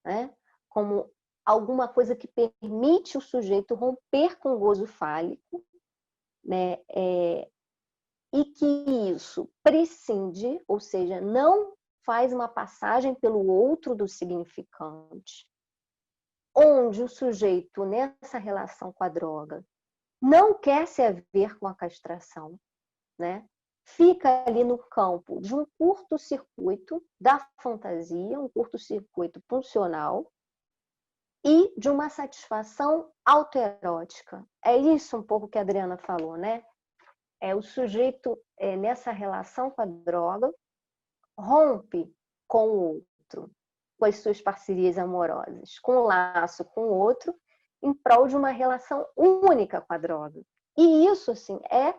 né? Como alguma coisa que permite o sujeito romper com o gozo fálico, né? E que isso prescinde, ou seja, não faz uma passagem pelo outro do significante, onde o sujeito, nessa relação com a droga, não quer se haver com a castração, né? Fica ali no campo de um curto-circuito da fantasia, um curto-circuito pulsional e de uma satisfação autoerótica. É isso um pouco que a Adriana falou, né? O sujeito, nessa relação com a droga, rompe com o outro, com as suas parcerias amorosas, com o laço com o outro, em prol de uma relação única com a droga. E isso, assim, é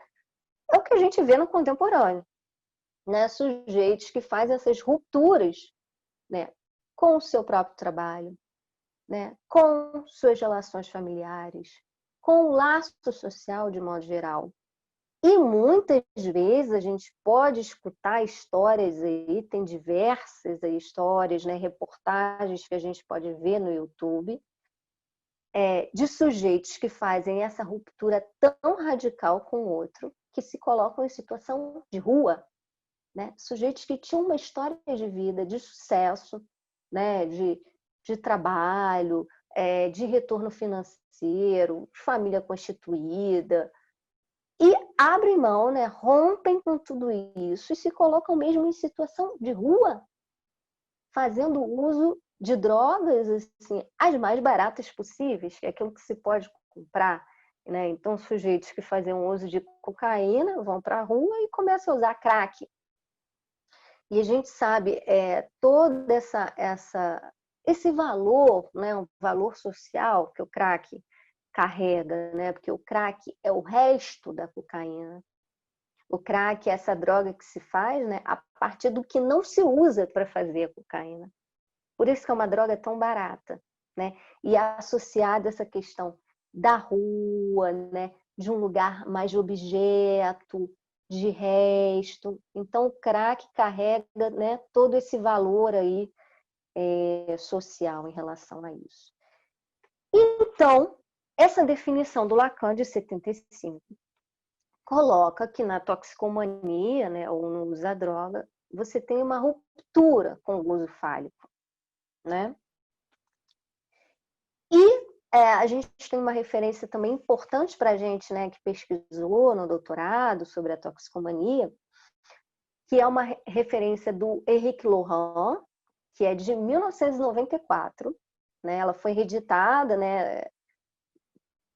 o que a gente vê no contemporâneo, né? Sujeitos que fazem essas rupturas, né? Com o seu próprio trabalho, né? Com suas relações familiares, com o laço social de modo geral. E muitas vezes a gente pode escutar histórias aí, tem diversas aí histórias, né, reportagens que a gente pode ver no YouTube, de sujeitos que fazem essa ruptura tão radical com o outro, que se colocam em situação de rua, né? Sujeitos que tinham uma história de vida, de sucesso, né, de trabalho, de retorno financeiro, família constituída, e abrem mão, né, rompem com tudo isso e se colocam mesmo em situação de rua, fazendo uso de drogas, assim, as mais baratas possíveis, que é aquilo que se pode comprar, né? Então, sujeitos que faziam uso de cocaína vão para a rua e começam a usar crack. E a gente sabe todo esse valor, né, um valor social que o crack carrega, né? Porque o crack é o resto da cocaína. O crack é essa droga que se faz, né, a partir do que não se usa para fazer a cocaína. Por isso que é uma droga tão barata, né? E é associada essa questão da rua, né, de um lugar mais de objeto, de resto. Então, o crack carrega, né, todo esse valor aí social em relação a isso. Então, essa definição do Lacan de 75 coloca que na toxicomania, né, ou no uso da droga, você tem uma ruptura com o gozo fálico, né? E a gente tem uma referência também importante para a gente, né, que pesquisou no doutorado sobre a toxicomania, que é uma referência do Henrique Laurent, que é de 1994, né? Ela foi reeditada, né,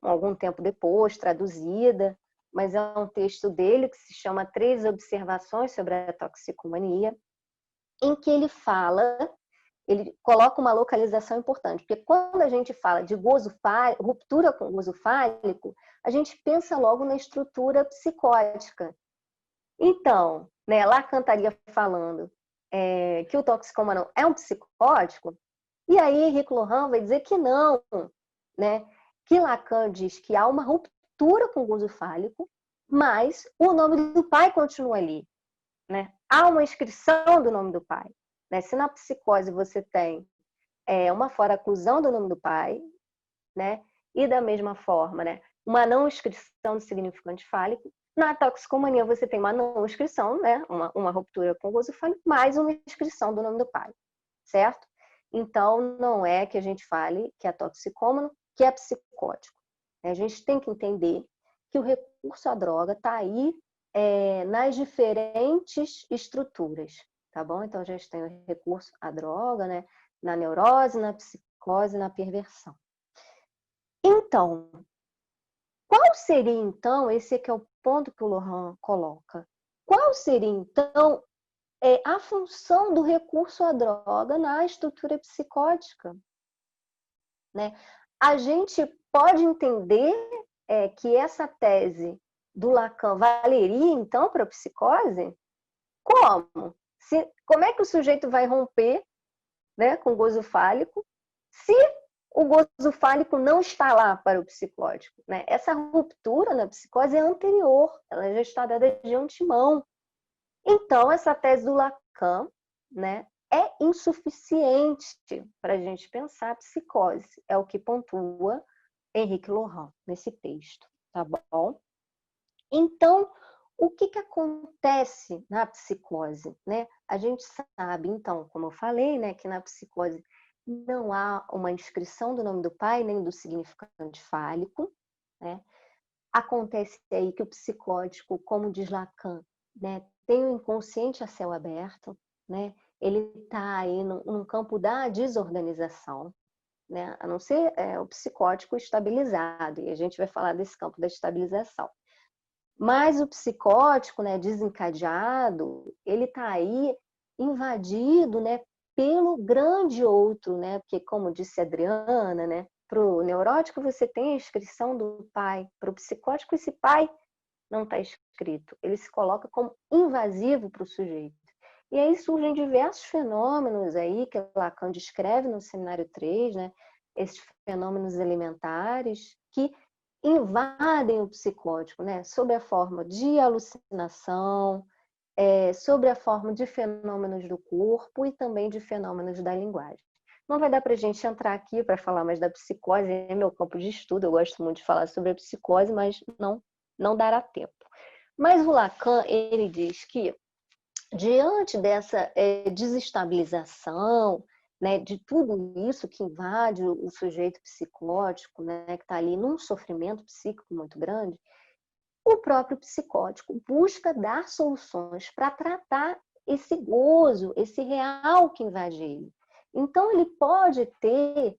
algum tempo depois, traduzida, mas é um texto dele que se chama 3 Observações sobre a Toxicomania, em que ele coloca uma localização importante, porque quando a gente fala de ruptura com gozo fálico, a gente pensa logo na estrutura psicótica. Então, né, Lacan estaria falando que o toxicomano é um psicótico, e aí Henrique Laurent vai dizer que não, né? Que Lacan diz que há uma ruptura com o gozo fálico, mas o nome do pai continua ali, né? Há uma inscrição do nome do pai, né? Se na psicose você tem uma foraclusão do nome do pai, né? E da mesma forma, né, uma não inscrição do significante fálico, na toxicomania você tem uma não inscrição, né, uma ruptura com o gozo fálico, mais uma inscrição do nome do pai, certo? Então, não é que a gente fale que é toxicômano, que é psicótico. A gente tem que entender que o recurso à droga está aí nas diferentes estruturas, tá bom? Então, a gente tem o recurso à droga, né, na neurose, na psicose, na perversão. Então, qual seria, então, esse que é o ponto que o Laurent coloca, qual seria, então, a função do recurso à droga na estrutura psicótica? Né? A gente pode entender que essa tese do Lacan valeria, então, para a psicose? Como? Como é que o sujeito vai romper, né, com o gozo fálico se o gozo fálico não está lá para o psicótico, né? Essa ruptura na psicose é anterior, ela já está dada de antemão. Então, essa tese do Lacan, né, é insuficiente para a gente pensar a psicose, é o que pontua Henrique Laurent nesse texto, tá bom? Então, o que acontece na psicose, né? A gente sabe, então, como eu falei, né, que na psicose não há uma inscrição do nome do pai nem do significante fálico, né? Acontece aí que o psicótico, como diz Lacan, né, tem o inconsciente a céu aberto, né? Ele está aí num campo da desorganização, né? A não ser o psicótico estabilizado, e a gente vai falar desse campo da estabilização. Mas o psicótico, né, desencadeado, ele está aí invadido, né, pelo grande outro, né? Porque, como disse a Adriana, né, para o neurótico você tem a inscrição do pai, para o psicótico esse pai não está escrito, ele se coloca como invasivo para o sujeito. E aí surgem diversos fenômenos aí que Lacan descreve no Seminário 3, né, esses fenômenos elementares que invadem o psicótico, né? Sob a forma de alucinação, sobre a forma de fenômenos do corpo e também de fenômenos da linguagem. Não vai dar para a gente entrar aqui para falar mais da psicose, é meu campo de estudo, eu gosto muito de falar sobre a psicose, mas não dará tempo. Mas o Lacan, ele diz que, diante dessa desestabilização, né, de tudo isso que invade o sujeito psicótico, né, que está ali num sofrimento psíquico muito grande, o próprio psicótico busca dar soluções para tratar esse gozo, esse real que invade ele. Então, ele pode ter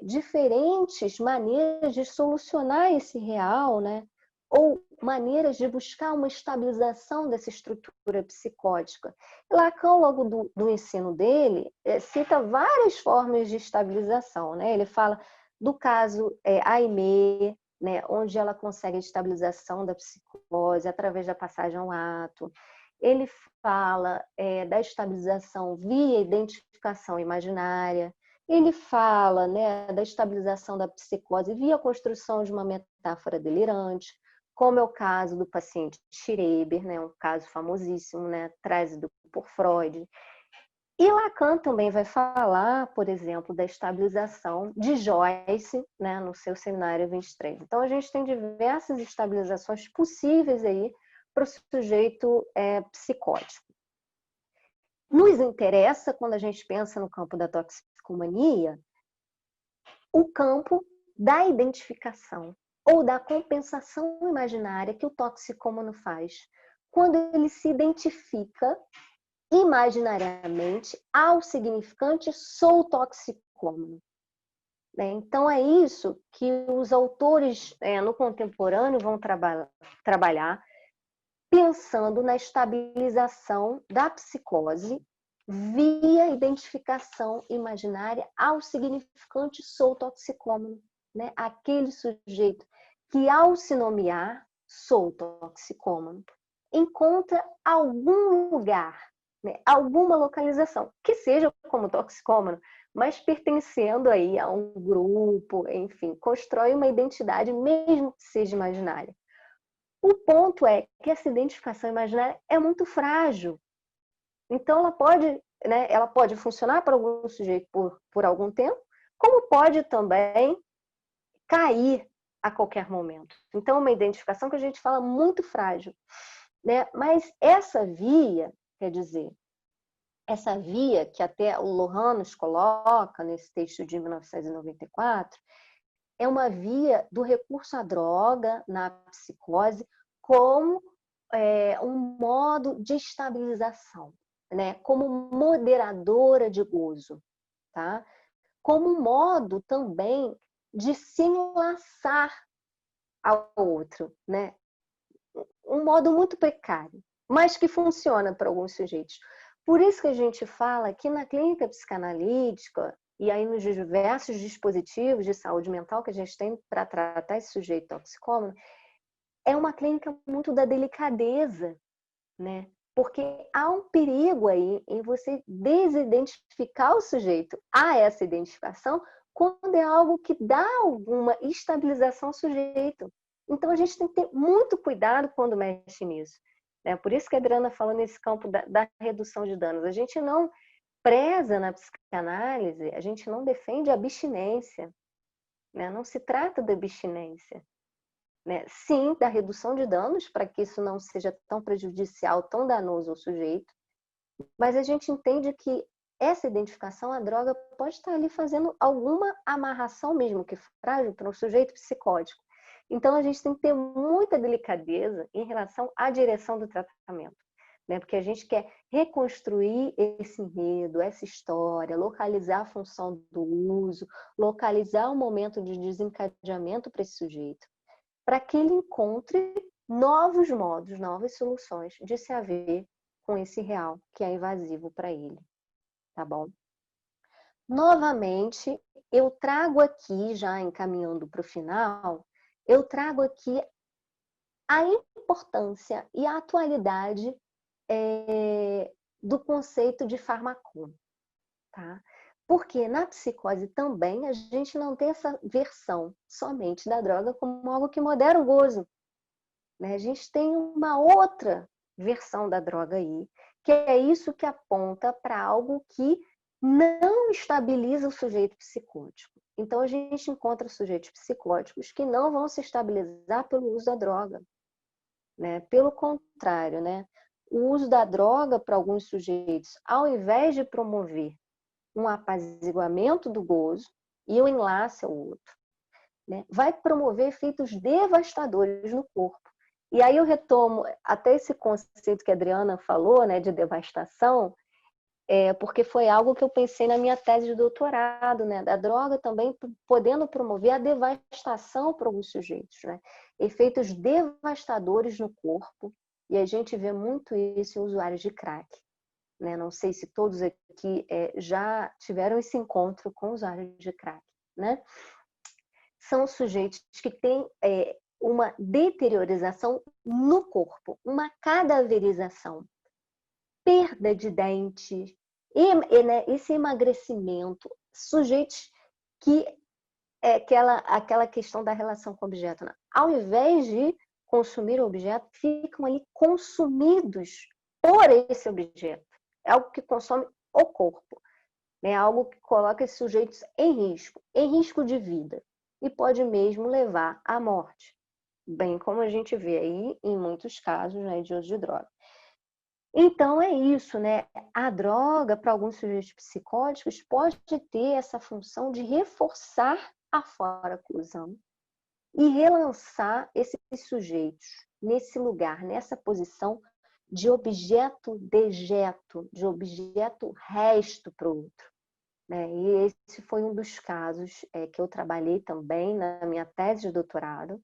diferentes maneiras de solucionar esse real, né? Ou maneiras de buscar uma estabilização dessa estrutura psicótica. Lacan, ao longo do ensino dele, cita várias formas de estabilização, né? Ele fala do caso Aimee, né, onde ela consegue a estabilização da psicose através da passagem ao ato. Ele fala da estabilização via identificação imaginária. Ele fala, né, da estabilização da psicose via a construção de uma metáfora delirante, como é o caso do paciente Schreber, né, um caso famosíssimo, né, trazido por Freud. E Lacan também vai falar, por exemplo, da estabilização de Joyce, né, no seu Seminário 23. Então, a gente tem diversas estabilizações possíveis aí para o sujeito psicótico. Nos interessa, quando a gente pensa no campo da toxicomania, o campo da identificação ou da compensação imaginária que o toxicômano faz. Quando ele se identifica imaginariamente ao significante sou toxicômano. Então, é isso que os autores no contemporâneo vão trabalhar, pensando na estabilização da psicose via identificação imaginária ao significante sou toxicômano. Né? Aquele sujeito que, ao se nomear, sou toxicômano, encontra algum lugar, né, alguma localização, que seja como toxicômano, mas pertencendo aí a um grupo, enfim, constrói uma identidade, mesmo que seja imaginária. O ponto é que essa identificação imaginária é muito frágil. Então, ela pode funcionar para algum sujeito por algum tempo, como pode também cair a qualquer momento. Então, uma identificação que a gente fala muito frágil. Né? Mas essa via, quer dizer, essa via que até o Lohan nos coloca nesse texto de 1994, é uma via do recurso à droga na psicose como um modo de estabilização, né? Como moderadora de gozo, tá? Como um modo também de se enlaçar ao outro, né? Um modo muito precário, mas que funciona para alguns sujeitos. Por isso que a gente fala que na clínica psicanalítica e aí nos diversos dispositivos de saúde mental que a gente tem para tratar esse sujeito toxicômano, é uma clínica muito da delicadeza, né? Porque há um perigo aí em você desidentificar o sujeito a essa identificação quando é algo que dá alguma estabilização ao sujeito. Então, a gente tem que ter muito cuidado quando mexe nisso. Né? Por isso que a Adriana falou nesse campo da redução de danos. A gente não preza na psicanálise, a gente não defende a abstinência. Né? Não se trata da abstinência. Né? Sim, da redução de danos, para que isso não seja tão prejudicial, tão danoso ao sujeito. Mas a gente entende que essa identificação, a droga pode estar ali fazendo alguma amarração mesmo, que é frágil para um sujeito psicótico. Então, a gente tem que ter muita delicadeza em relação à direção do tratamento, né? Porque a gente quer reconstruir esse enredo, essa história, localizar a função do uso, localizar o momento de desencadeamento para esse sujeito, para que ele encontre novos modos, novas soluções de se haver com esse real que é invasivo para ele, tá bom? Novamente, eu trago aqui, já encaminhando para o final, eu trago aqui a importância e a atualidade do conceito de farmacon, tá? Porque na psicose também a gente não tem essa versão somente da droga como algo que modera o gozo, né? A gente tem uma outra versão da droga aí, que é isso que aponta para algo que não estabiliza o sujeito psicótico. Então a gente encontra sujeitos psicóticos que não vão se estabilizar pelo uso da droga, né? Pelo contrário, né? O uso da droga para alguns sujeitos, ao invés de promover um apaziguamento do gozo e o enlace ao outro, né? Vai promover efeitos devastadores no corpo. E aí eu retomo até esse conceito que a Adriana falou, né, de devastação, porque foi algo que eu pensei na minha tese de doutorado, né, da droga também podendo promover a devastação para alguns sujeitos, né? Efeitos devastadores no corpo, e a gente vê muito isso em usuários de crack. Né? Não sei se todos aqui já tiveram esse encontro com usuários de crack, né? São sujeitos que têm uma deteriorização no corpo, uma cadaverização, perda de dentes, né, esse emagrecimento, sujeitos que aquela questão da relação com o objeto, né? Ao invés de consumir o objeto, ficam ali consumidos por esse objeto. É algo que consome o corpo, né? Algo que coloca esses sujeitos em risco de vida, e pode mesmo levar à morte, bem como a gente vê aí em muitos casos, né, de uso de droga. Então é isso, né? A droga, para alguns sujeitos psicóticos, pode ter essa função de reforçar a foraclusão e relançar esses sujeitos nesse lugar, nessa posição de objeto dejeto, de objeto resto para o outro, né? E esse foi um dos casos que eu trabalhei também na minha tese de doutorado,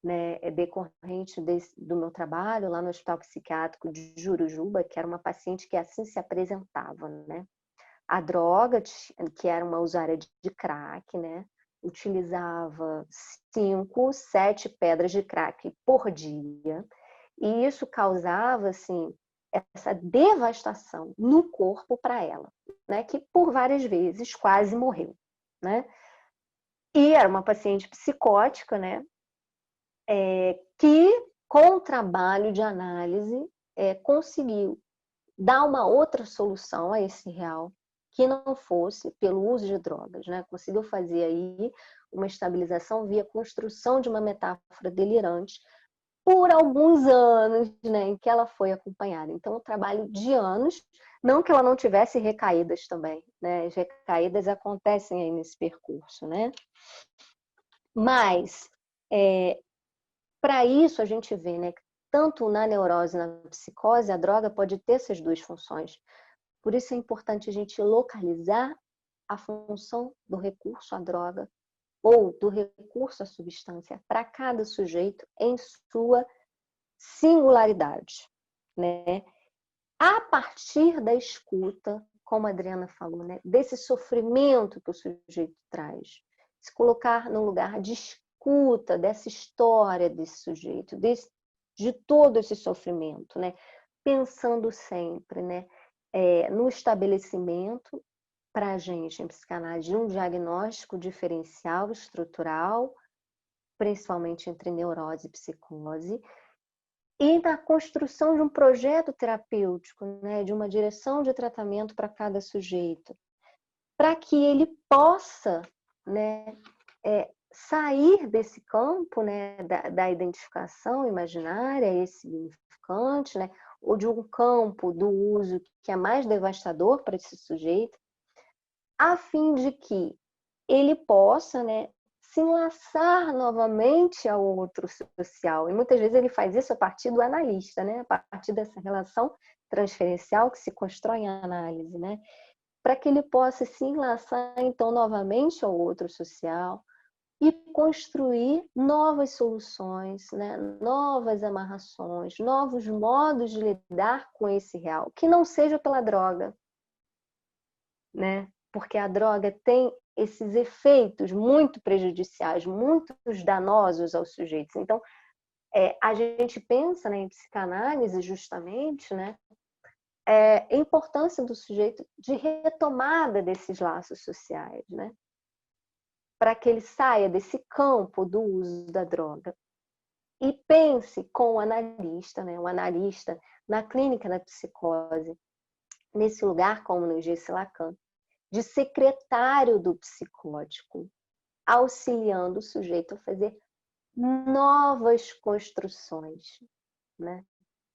né, decorrente do meu trabalho lá no Hospital Psiquiátrico de Jurujuba, que era uma paciente que assim se apresentava, né? A droga, que era uma usuária de crack, né, utilizava 5, 7 pedras de crack por dia, e isso causava, assim, essa devastação no corpo para ela, né, que por várias vezes quase morreu, né? E era uma paciente psicótica, né, que com o trabalho de análise conseguiu dar uma outra solução a esse real que não fosse pelo uso de drogas, né? Conseguiu fazer aí uma estabilização via construção de uma metáfora delirante por alguns anos, né, em que ela foi acompanhada. Então, um trabalho de anos, não que ela não tivesse recaídas também, né? As recaídas acontecem aí nesse percurso, né? Mas para isso a gente vê, né, que tanto na neurose e na psicose a droga pode ter essas duas funções. Por isso é importante a gente localizar a função do recurso à droga ou do recurso à substância para cada sujeito em sua singularidade, né? A partir da escuta, como a Adriana falou, né, desse sofrimento que o sujeito traz, se colocar no lugar de escuta dessa história desse sujeito, de todo esse sofrimento, né? Pensando sempre, né, no estabelecimento para a gente em psicanálise de um diagnóstico diferencial estrutural, principalmente entre neurose e psicose, e na construção de um projeto terapêutico, né, de uma direção de tratamento para cada sujeito, para que ele possa, né, sair desse campo, né, da identificação imaginária e significante, né, ou de um campo do uso que é mais devastador para esse sujeito, a fim de que ele possa, né, se enlaçar novamente ao outro social. E muitas vezes ele faz isso a partir do analista, né, a partir dessa relação transferencial que se constrói em análise, né, para que ele possa se enlaçar então novamente ao outro social e construir novas soluções, né, novas amarrações, novos modos de lidar com esse real, que não seja pela droga, né? Porque a droga tem esses efeitos muito prejudiciais, muito danosos aos sujeitos. Então, a gente pensa, né, em psicanálise justamente, né, a importância do sujeito de retomada desses laços sociais, né? Para que ele saia desse campo do uso da droga e pense com o analista, né? O analista na clínica da psicose, nesse lugar, como nos disse Lacan, de secretário do psicótico, auxiliando o sujeito a fazer novas construções, né?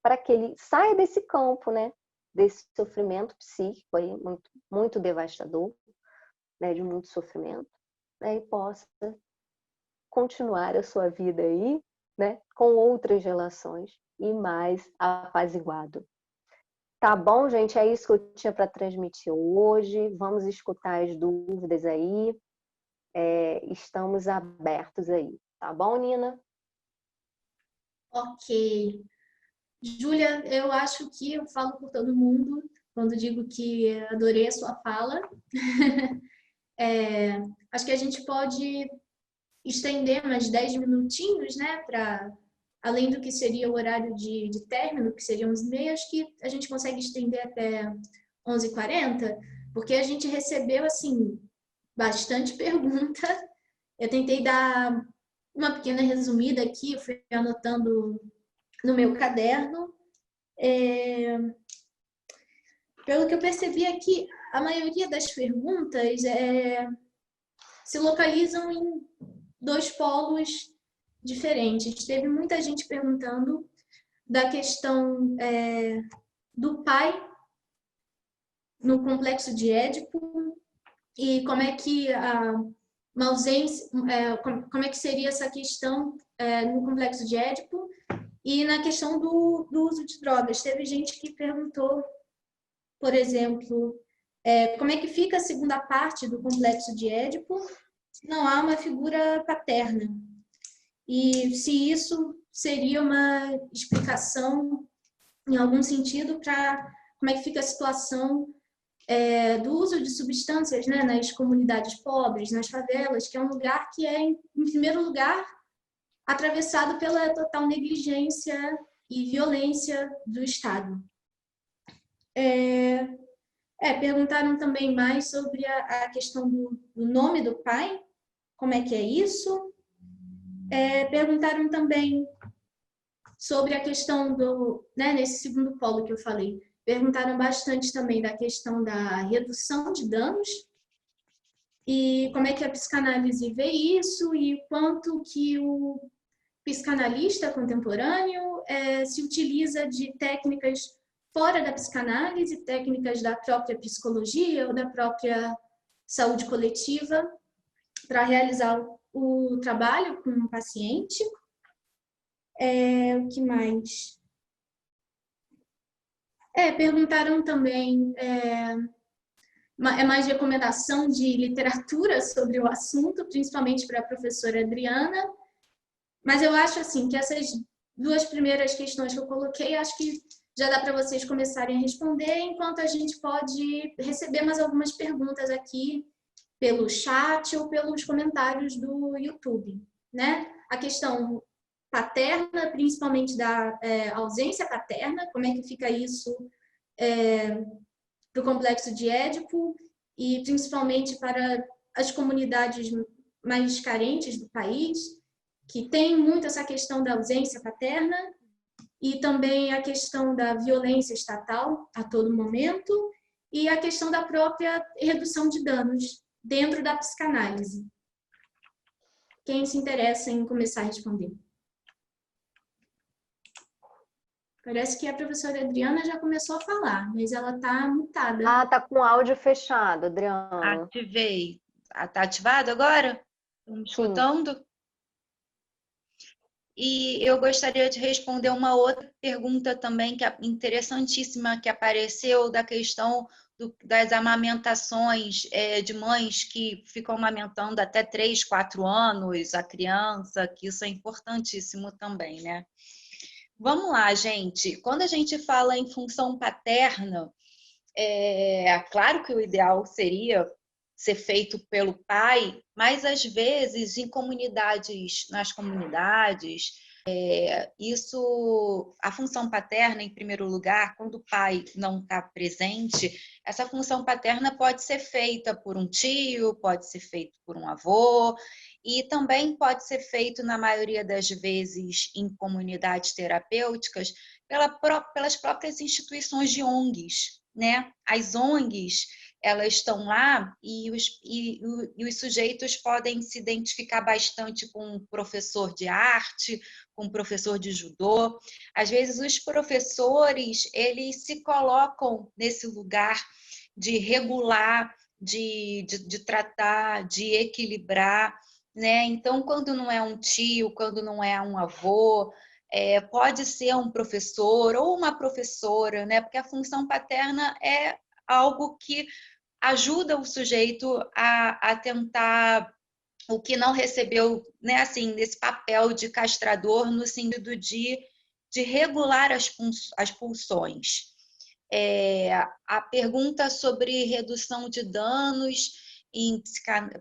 Para que ele saia desse campo, né? Desse sofrimento psíquico aí, muito, muito devastador, né? De muito sofrimento, né? E possa continuar a sua vida aí, né? Com outras relações e mais apaziguado. Tá bom, gente? É isso que eu tinha para transmitir hoje. Vamos escutar as dúvidas aí. Estamos abertos aí. Tá bom, Nina? Ok. Júlia, eu acho que eu falo por todo mundo quando digo que adorei a sua fala. Acho que a gente pode estender mais 10 minutinhos, né, para além do que seria o horário de término, que seriam 11h30, acho que a gente consegue estender até 11h40, porque a gente recebeu, assim, bastante pergunta. Eu tentei dar uma pequena resumida aqui, eu fui anotando no meu caderno. Pelo que eu percebi aqui, a maioria das perguntas se localizam em dois polos diferentes. Teve muita gente perguntando da questão do pai no complexo de Édipo e como é que uma ausência, como é que seria essa questão no complexo de Édipo e na questão do uso de drogas. Teve gente que perguntou, por exemplo, como é que fica a segunda parte do complexo de Édipo se não há uma figura paterna. E se isso seria uma explicação, em algum sentido, para como é que fica a situação do uso de substâncias, né, nas comunidades pobres, nas favelas, que é um lugar que é, em primeiro lugar, atravessado pela total negligência e violência do Estado. Perguntaram também mais sobre a questão do nome do pai, como é que é isso. Perguntaram também sobre a questão nesse segundo polo que eu falei, perguntaram bastante também da questão da redução de danos e como é que a psicanálise vê isso e quanto que o psicanalista contemporâneo se utiliza de técnicas fora da psicanálise, técnicas da própria psicologia ou da própria saúde coletiva para realizar o trabalho com o paciente. O que mais? Perguntaram também mais recomendação de literatura sobre o assunto, principalmente para a professora Adriana. Mas eu acho assim que essas duas primeiras questões que eu coloquei, acho que já dá para vocês começarem a responder, enquanto a gente pode receber mais algumas perguntas aqui pelo chat ou pelos comentários do YouTube, né? A questão paterna, principalmente da ausência paterna, como é que fica isso para o complexo de Édipo e principalmente para as comunidades mais carentes do país, que tem muito essa questão da ausência paterna e também a questão da violência estatal a todo momento e a questão da própria redução de danos dentro da psicanálise. Quem se interessa em começar a responder? Parece que a professora Adriana já começou a falar, mas ela está mutada. Ah, tá com o áudio fechado, Adriana. Ativei. Está ativado agora? Estão me escutando? E eu gostaria de responder uma outra pergunta também, que é interessantíssima, que apareceu, da questão das amamentações de mães que ficam amamentando até 3, 4 anos a criança, que isso é importantíssimo também, né? Vamos lá, gente. Quando a gente fala em função paterna, claro que o ideal seria ser feito pelo pai, mas às vezes nas comunidades, A função paterna, em primeiro lugar, quando o pai não está presente, essa função paterna pode ser feita por um tio, pode ser feito por um avô, e também pode ser feito, na maioria das vezes, em comunidades terapêuticas, pelas próprias instituições de ONGs, né? As ONGs, elas estão lá e os sujeitos podem se identificar bastante com um professor de arte, com um professor de judô. Às vezes, os professores, eles se colocam nesse lugar de regular, de tratar, de equilibrar, né? Então, quando não é um tio, quando não é um avô, pode ser um professor ou uma professora, né? Porque a função paterna é algo que ajuda o sujeito a tentar o que não recebeu, né, assim, nesse papel de castrador, no sentido de regular as pulsões. A pergunta sobre redução de danos em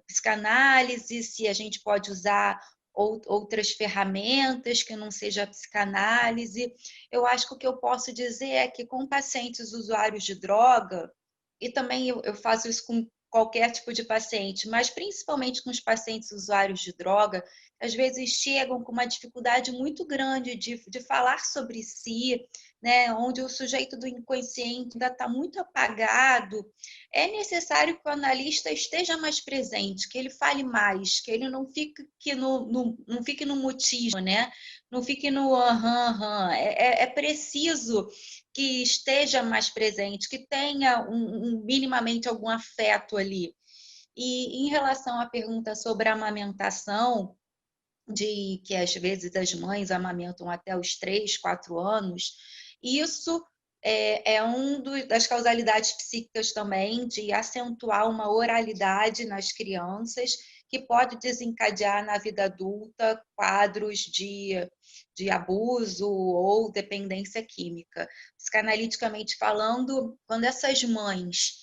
psicanálise, se a gente pode usar outras ferramentas que não seja a psicanálise. Eu acho que o que eu posso dizer é que com pacientes usuários de droga, e também eu faço isso com qualquer tipo de paciente, mas principalmente com os pacientes usuários de droga, às vezes chegam com uma dificuldade muito grande de falar sobre si, né, onde o sujeito do inconsciente ainda está muito apagado. É necessário que o analista esteja mais presente, que ele fale mais, que ele não fique não fique no mutismo, né? Não fique no aham. É preciso que esteja mais presente, que tenha minimamente algum afeto ali. E em relação à pergunta sobre a amamentação, de que às vezes as mães amamentam até os 3, 4 anos, isso é das causalidades psíquicas também, de acentuar uma oralidade nas crianças, que pode desencadear na vida adulta quadros de abuso ou dependência química. Psicanaliticamente falando, quando essas mães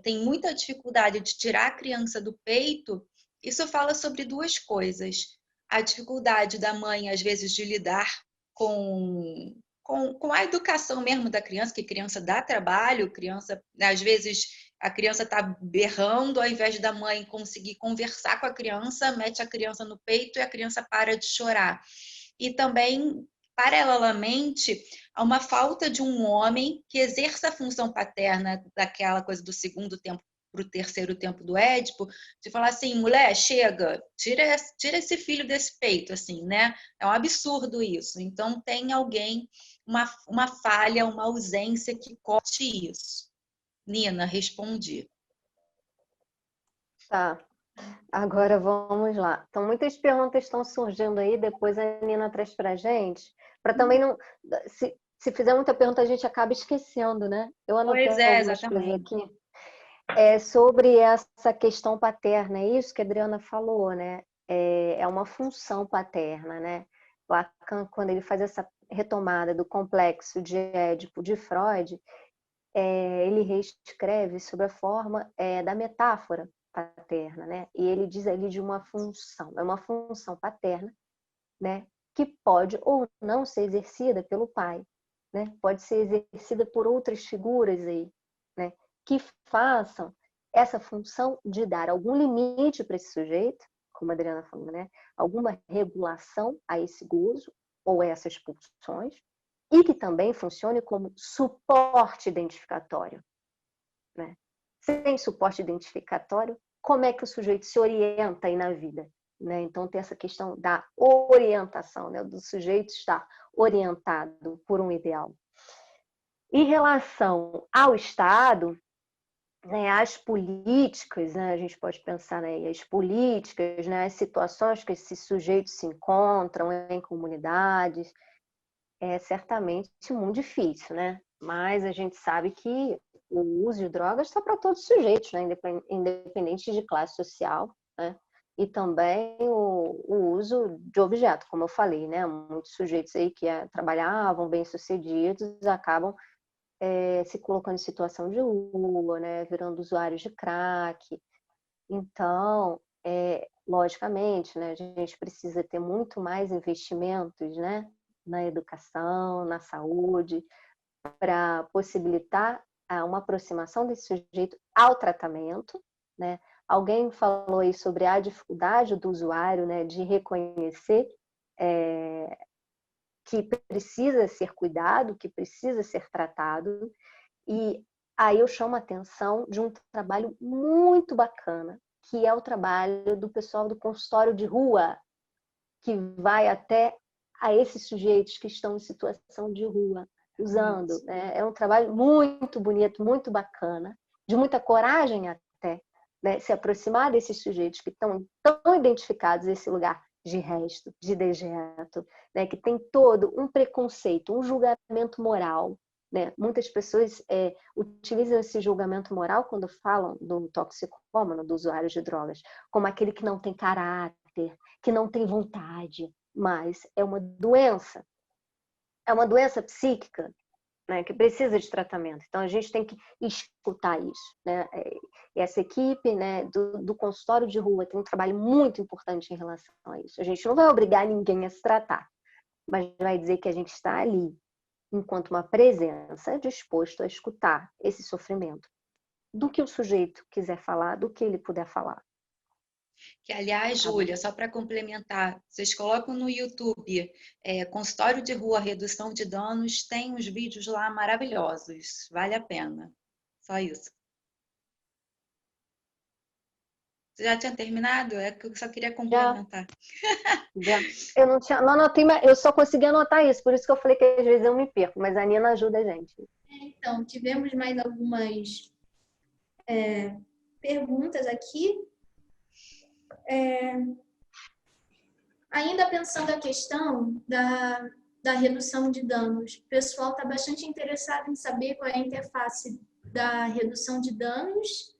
têm muita dificuldade de tirar a criança do peito, isso fala sobre duas coisas. A dificuldade da mãe, às vezes, de lidar com a educação mesmo da criança, que criança dá trabalho, criança, às vezes, a criança está berrando, ao invés da mãe conseguir conversar com a criança, mete a criança no peito e a criança para de chorar. E também, paralelamente, há uma falta de um homem que exerça a função paterna, daquela coisa do segundo tempo para o terceiro tempo do Édipo, de falar assim, mulher, chega, tira esse filho desse peito, assim, né? É um absurdo isso. Então, tem alguém, uma falha, uma ausência que corte isso. Nina, respondi. Tá. Agora vamos lá. Então, muitas perguntas estão surgindo aí, depois a Nina traz para a gente, para também não. Se fizer muita pergunta, a gente acaba esquecendo, né? Eu anotei algumas coisas aqui. Sobre essa questão paterna, é isso que a Adriana falou, né? É uma função paterna, né? Lacan, quando ele faz essa retomada do complexo de Édipo de Freud, ele reescreve sobre a forma da metáfora paterna, né? E ele diz ali de uma função, é uma função paterna, né? Que pode ou não ser exercida pelo pai, né? Pode ser exercida por outras figuras aí, né? Que façam essa função de dar algum limite para esse sujeito, como a Adriana falou, né? Alguma regulação a esse gozo ou essas pulsões, e que também funcione como suporte identificatório, né? Sem suporte identificatório, como é que o sujeito se orienta aí na vida, né? Então tem essa questão da orientação, né? Do sujeito estar orientado por um ideal. Em relação ao Estado, né, as políticas, né, a gente pode pensar, né, as políticas, né, as situações que esses sujeitos se encontram em comunidades, é certamente muito difícil, né? Mas a gente sabe que o uso de drogas está para todos os sujeitos, né, independente de classe social, né? E também o uso de objeto, como eu falei, né? Muitos sujeitos aí que trabalhavam bem-sucedidos acabam se colocando em situação de rua, né, virando usuários de crack. Então, logicamente, né, a gente precisa ter muito mais investimentos, né, na educação, na saúde, para possibilitar uma aproximação desse sujeito ao tratamento, né? Alguém falou aí sobre a dificuldade do usuário, né, de reconhecer que precisa ser cuidado, que precisa ser tratado, e aí eu chamo a atenção de um trabalho muito bacana, que é o trabalho do pessoal do consultório de rua, que vai até a esses sujeitos que estão em situação de rua, usando. Né? É um trabalho muito bonito, muito bacana, de muita coragem até, né? Se aproximar desses sujeitos que estão tão identificados nesse lugar de resto, de dejeto, né? Que tem todo um preconceito, um julgamento moral. Né? Muitas pessoas utilizam esse julgamento moral quando falam do toxicômano, do usuário de drogas, como aquele que não tem caráter, que não tem vontade, mas é uma doença psíquica, né, que precisa de tratamento. Então a gente tem que escutar isso, né? Essa equipe, né, do consultório de rua tem um trabalho muito importante em relação a isso. A gente não vai obrigar ninguém a se tratar, mas vai dizer que a gente está ali enquanto uma presença disposto a escutar esse sofrimento, do que o sujeito quiser falar, do que ele puder falar. Que, aliás, Júlia, só para complementar, vocês colocam no YouTube consultório de rua, redução de danos, tem uns vídeos lá maravilhosos, vale a pena. Só isso. Você já tinha terminado? É que eu só queria complementar. Já. Eu não anotei, eu só consegui anotar isso, por isso que eu falei que às vezes eu me perco, mas a Nina ajuda a gente. Então, tivemos mais algumas perguntas aqui. Ainda pensando a questão da redução de danos, o pessoal está bastante interessado em saber qual é a interface da redução de danos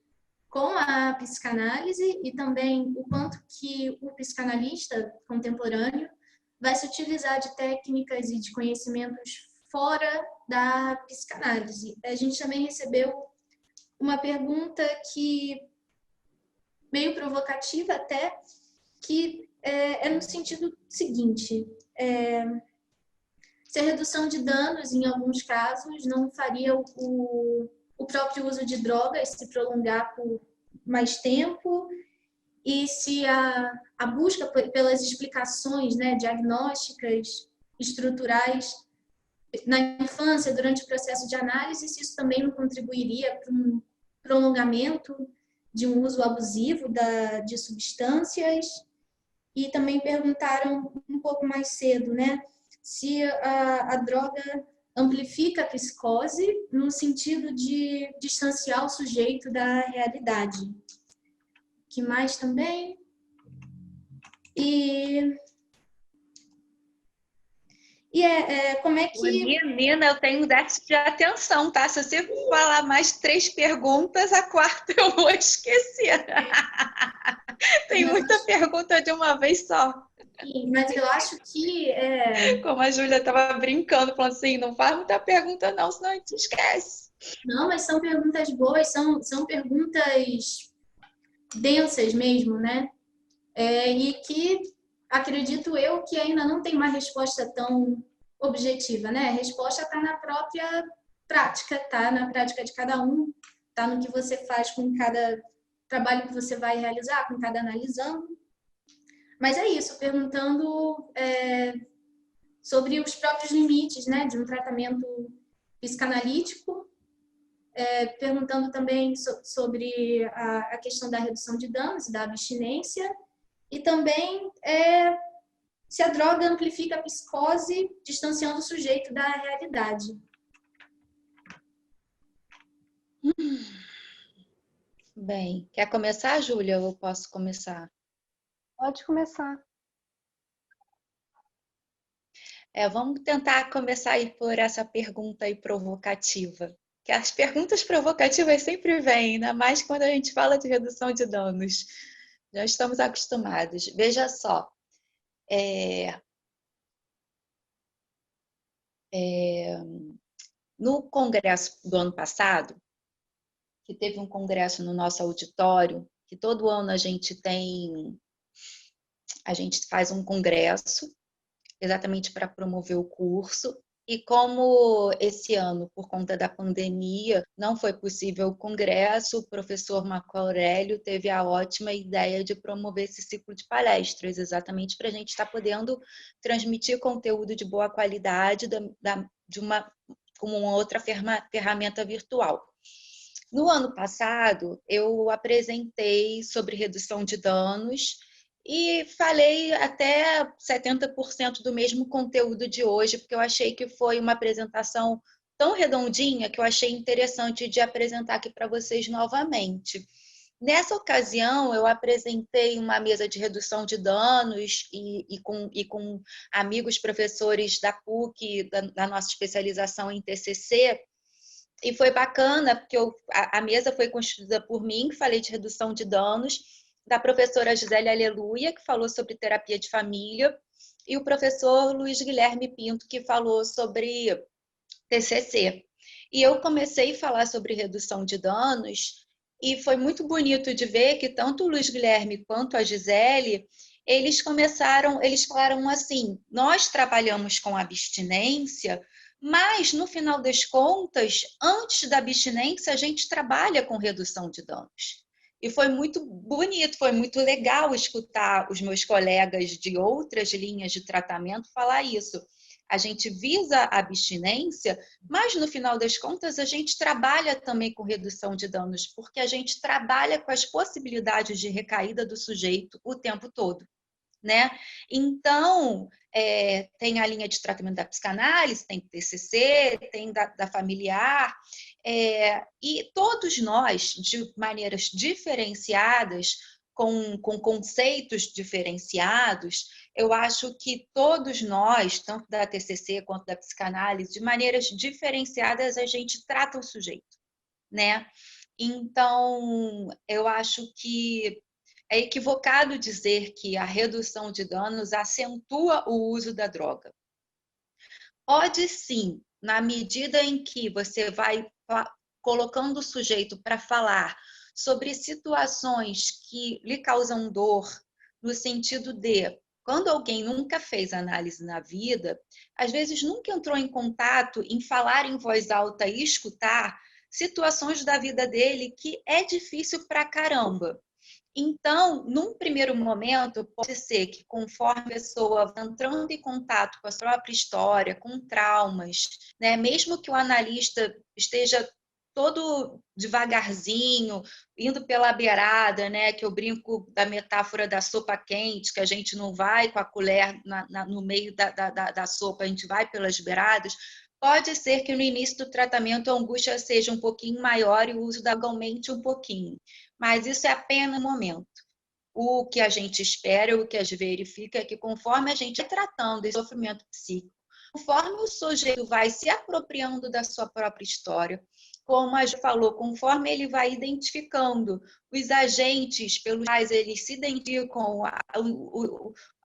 com a psicanálise e também o quanto que o psicanalista contemporâneo vai se utilizar de técnicas e de conhecimentos fora da psicanálise. A gente também recebeu uma pergunta que meio provocativa até, que é no sentido seguinte: se a redução de danos, em alguns casos, não faria o próprio uso de drogas se prolongar por mais tempo, e se a busca pelas explicações, né, diagnósticas, estruturais, na infância, durante o processo de análise, se isso também não contribuiria para um prolongamento de um uso abusivo de substâncias. E também perguntaram um pouco mais cedo, né, se a droga amplifica a psicose no sentido de distanciar o sujeito da realidade. Que mais também? Como é que... Nina, eu tenho déficit de atenção, tá? Se você falar mais 3 perguntas, a quarta eu vou esquecer. Tem muita pergunta de uma vez só. Sim, mas eu acho que... Como a Júlia estava brincando, falando assim, não faz muita pergunta não, senão a gente esquece. Não, mas são perguntas boas, são perguntas densas mesmo, né? E que acredito eu que ainda não tem uma resposta tão objetiva, né? A resposta está na própria prática, tá na prática de cada um, tá no que você faz com cada trabalho que você vai realizar, com cada analisando. Mas é isso, perguntando sobre os próprios limites, né, de um tratamento psicanalítico, perguntando também sobre a questão da redução de danos e da abstinência, e também se a droga amplifica a psicose, distanciando o sujeito da realidade. Bem, quer começar, Júlia, ou eu posso começar? Pode começar. Vamos tentar começar aí por essa pergunta aí provocativa. Que as perguntas provocativas sempre vêm, ainda mais quando a gente fala de redução de danos. Já estamos acostumados. Veja só, no congresso do ano passado, que teve um congresso no nosso auditório, que todo ano a gente tem a gente faz um congresso exatamente para promover o curso. E como esse ano, por conta da pandemia, não foi possível o congresso, o professor Marco Aurélio teve a ótima ideia de promover esse ciclo de palestras, exatamente para a gente estar podendo transmitir conteúdo de boa qualidade como uma outra ferramenta virtual. No ano passado, eu apresentei sobre redução de danos e falei até 70% do mesmo conteúdo de hoje, porque eu achei que foi uma apresentação tão redondinha que eu achei interessante de apresentar aqui para vocês novamente. Nessa ocasião, eu apresentei uma mesa de redução de danos e com amigos professores da PUC, da nossa especialização em TCC, e foi bacana, porque a mesa foi constituída por mim, que falei de redução de danos, da professora Gisele Aleluia, que falou sobre terapia de família, e o professor Luiz Guilherme Pinto, que falou sobre TCC. E eu comecei a falar sobre redução de danos, e foi muito bonito de ver que tanto o Luiz Guilherme quanto a Gisele, eles falaram assim, nós trabalhamos com abstinência, mas, no final das contas, antes da abstinência, a gente trabalha com redução de danos. E foi muito bonito, foi muito legal escutar os meus colegas de outras linhas de tratamento falar isso. A gente visa a abstinência, mas, no final das contas, a gente trabalha também com redução de danos, porque a gente trabalha com as possibilidades de recaída do sujeito o tempo todo. Né? Então, tem a linha de tratamento da psicanálise, tem TCC, tem da familiar, e todos nós, de maneiras diferenciadas, com conceitos diferenciados, eu acho que todos nós, tanto da TCC quanto da psicanálise, de maneiras diferenciadas, a gente trata o sujeito, né? Então, eu acho que é equivocado dizer que a redução de danos acentua o uso da droga. Pode sim, na medida em que você vai colocando o sujeito para falar sobre situações que lhe causam dor, no sentido de, quando alguém nunca fez análise na vida, às vezes nunca entrou em contato em falar em voz alta e escutar situações da vida dele que é difícil pra caramba. Então, num primeiro momento, pode ser que conforme a pessoa vai entrando em contato com a sua própria história, com traumas, né, mesmo que o analista esteja todo devagarzinho, indo pela beirada, né, que eu brinco da metáfora da sopa quente, que a gente não vai com a colher no meio da sopa, a gente vai pelas beiradas. Pode ser que no início do tratamento a angústia seja um pouquinho maior e o uso da água aumente um pouquinho. Mas isso é apenas um momento. O que a gente espera, o que a gente verifica é que conforme a gente vai tratando esse sofrimento psíquico, conforme o sujeito vai se apropriando da sua própria história, como a Ju falou, conforme ele vai identificando os agentes pelos quais eles se identificam,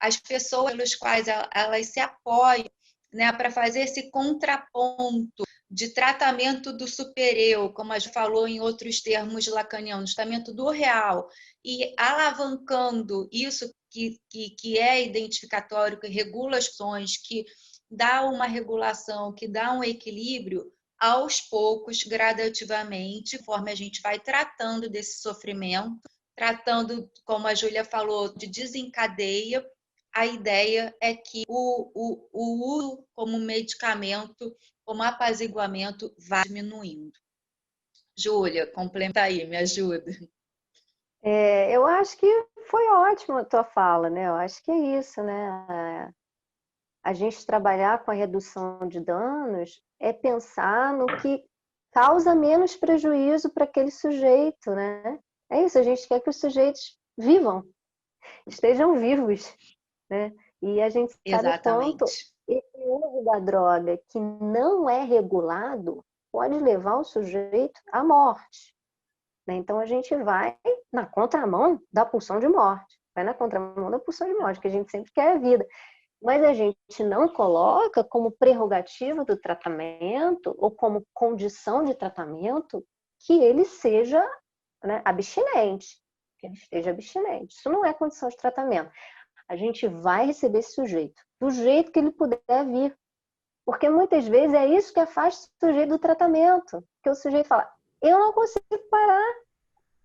as pessoas pelas quais elas se apoiam, né, para fazer esse contraponto de tratamento do supereu, como a gente falou em outros termos lacanianos, tratamento do real, e alavancando isso que é identificatório, que regula as ações, que dá uma regulação, que dá um equilíbrio, aos poucos, gradativamente, conforme a gente vai tratando desse sofrimento, tratando, como a Júlia falou, de desencadeia, a ideia é que o uso como medicamento, como apaziguamento, vai diminuindo. Júlia, complementa aí, me ajuda. Eu acho que foi ótima a tua fala, né? Eu acho que é isso, né? A gente trabalhar com a redução de danos é pensar no que causa menos prejuízo para aquele sujeito, né? É isso, a gente quer que os sujeitos vivam, estejam vivos, né? E a gente sabe quanto esse uso da droga que não é regulado pode levar o sujeito à morte. Né? Então a gente vai na contramão da pulsão de morte, vai na contramão da pulsão de morte, que a gente sempre quer a vida. Mas a gente não coloca como prerrogativa do tratamento ou como condição de tratamento que ele seja, né, abstinente, que ele esteja abstinente. Isso não é condição de tratamento. a gente vai receber esse sujeito, do jeito que ele puder vir. Porque muitas vezes é isso que afasta o sujeito do tratamento. Que o sujeito fala, eu não consigo parar.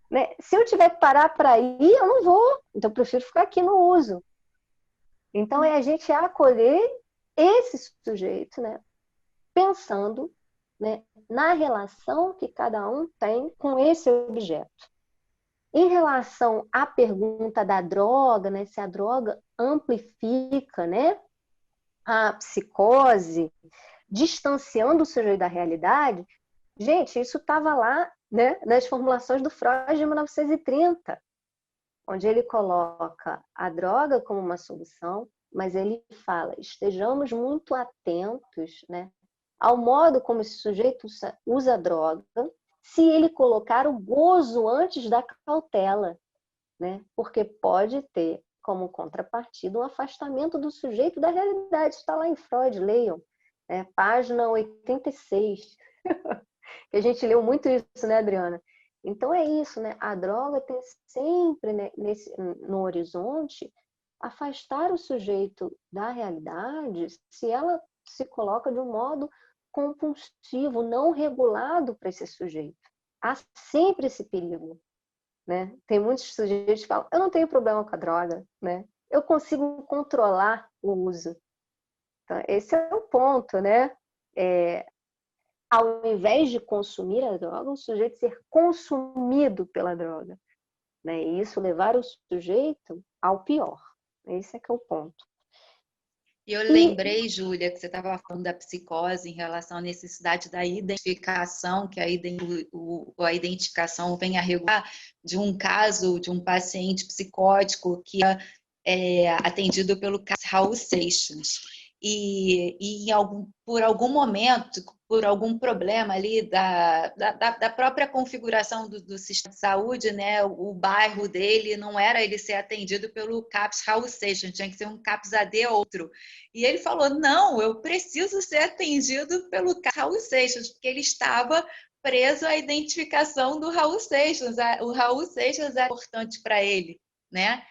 Né? Se eu tiver que parar para ir, eu não vou. Então, eu prefiro ficar aqui no uso. Então, é a gente acolher esse sujeito, né? Pensando, né, na relação que cada um tem com esse objeto. Em relação à pergunta da droga, né, se a droga amplifica, né, a psicose, distanciando o sujeito da realidade, gente, isso estava lá, né, nas formulações do Freud de 1930, onde ele coloca a droga como uma solução, mas ele fala, estejamos muito atentos, né, ao modo como esse sujeito usa a droga, se ele colocar o gozo antes da cautela, né, porque pode ter como contrapartida um afastamento do sujeito da realidade. Está lá em Freud, leiam, né, página 86, que a gente leu muito isso, né, Adriana? Então é isso, né? A droga tem sempre, né, no horizonte afastar o sujeito da realidade se ela se coloca de um modo compulsivo, não regulado para esse sujeito. Há sempre esse perigo, né? Tem muitos sujeitos que falam, eu não tenho problema com a droga, né? Eu consigo controlar o uso. Então, esse é o ponto, né? Ao invés de consumir a droga, o sujeito ser consumido pela droga, né? E isso levar o sujeito ao pior. Esse é que é o ponto. E eu lembrei, Júlia, que você estava falando da psicose em relação à necessidade da identificação, que a identificação vem a regular de um caso de um paciente psicótico que é atendido pelo caso Raul Seixas. E por algum momento, por algum problema ali da própria configuração do sistema de saúde, né, o bairro dele não era ele ser atendido pelo CAPS Raul Seixas, tinha que ser um CAPS AD outro. E ele falou, não, eu preciso ser atendido pelo CAPS Raul Seixas, porque ele estava preso à identificação do Raul Seixas. O Raul Seixas é importante para ele, né?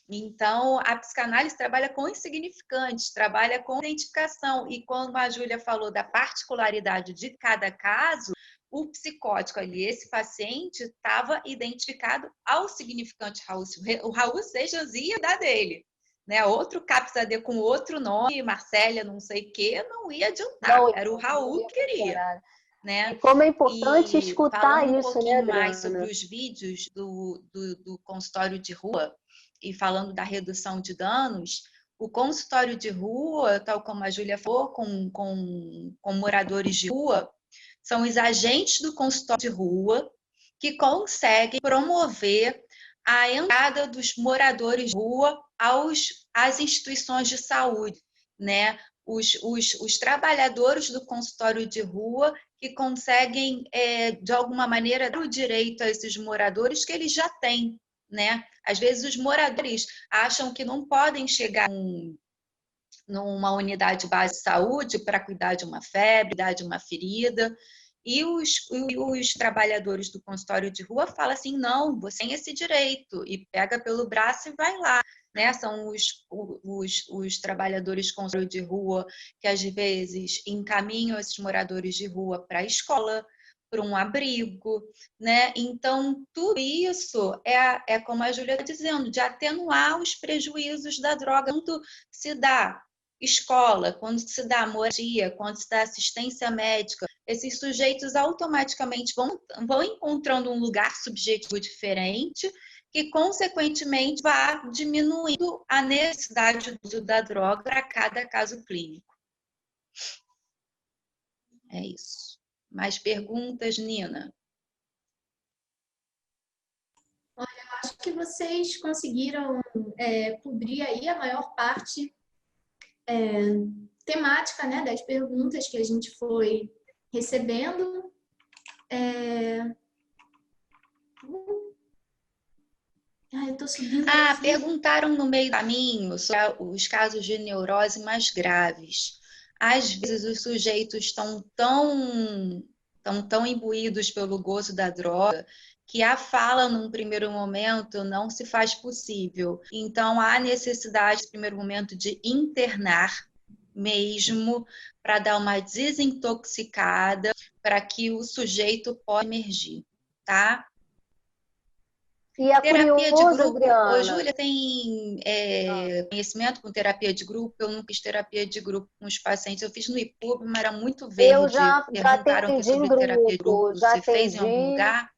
Então, a psicanálise trabalha com insignificantes, trabalha com identificação. E quando a Júlia falou da particularidade de cada caso, o psicótico ali, esse paciente, estava identificado ao significante Raul. O Raul Seixas ia dar dele. Né? Outro CAPS-AD com outro nome, Marcélia não sei o quê, não ia adiantar. Não, era o Raul que queria. Né? E como é importante e escutar falando isso, um pouquinho né, mais sobre os vídeos do consultório de rua, e falando da redução de danos, o consultório de rua, tal como a Júlia falou, com moradores de rua, são os agentes do consultório de rua que conseguem promover a entrada dos moradores de rua às instituições de saúde, né? Os trabalhadores do consultório de rua que conseguem, de alguma maneira, dar o direito a esses moradores que eles já têm, né? Às vezes os moradores acham que não podem chegar numa unidade base de saúde para cuidar de uma febre, cuidar de uma ferida, e os trabalhadores do consultório de rua falam assim, não, você tem esse direito, e pega pelo braço e vai lá. Né? São os trabalhadores do consultório de rua que às vezes encaminham esses moradores de rua para a escola, para um abrigo, né? Então, tudo isso é como a Júlia está dizendo, de atenuar os prejuízos da droga. Quando se dá escola, quando se dá moradia, quando se dá assistência médica, esses sujeitos automaticamente vão encontrando um lugar subjetivo diferente que, consequentemente, vai diminuindo a necessidade do uso da droga para cada caso clínico. É isso. Mais perguntas, Nina? Olha, eu acho que vocês conseguiram cobrir aí a maior parte temática, né, das perguntas que a gente foi recebendo. Eu tô subindo aqui. Perguntaram no meio do caminho sobre os casos de neurose mais graves. Às vezes os sujeitos estão tão imbuídos pelo gozo da droga que a fala, num primeiro momento, não se faz possível. Então, há necessidade, no primeiro momento, de internar mesmo, para dar uma desintoxicada, para que o sujeito possa emergir, tá? E é Terapia de curioso, grupo. Ô, Adriana. Júlia, tem conhecimento com terapia de grupo? Eu não fiz terapia de grupo com os pacientes. Eu fiz no IPUB, mas era muito Eu verde. já Perguntaram aqui atendi em sobre terapia de grupo. grupo, Você fez em algum lugar?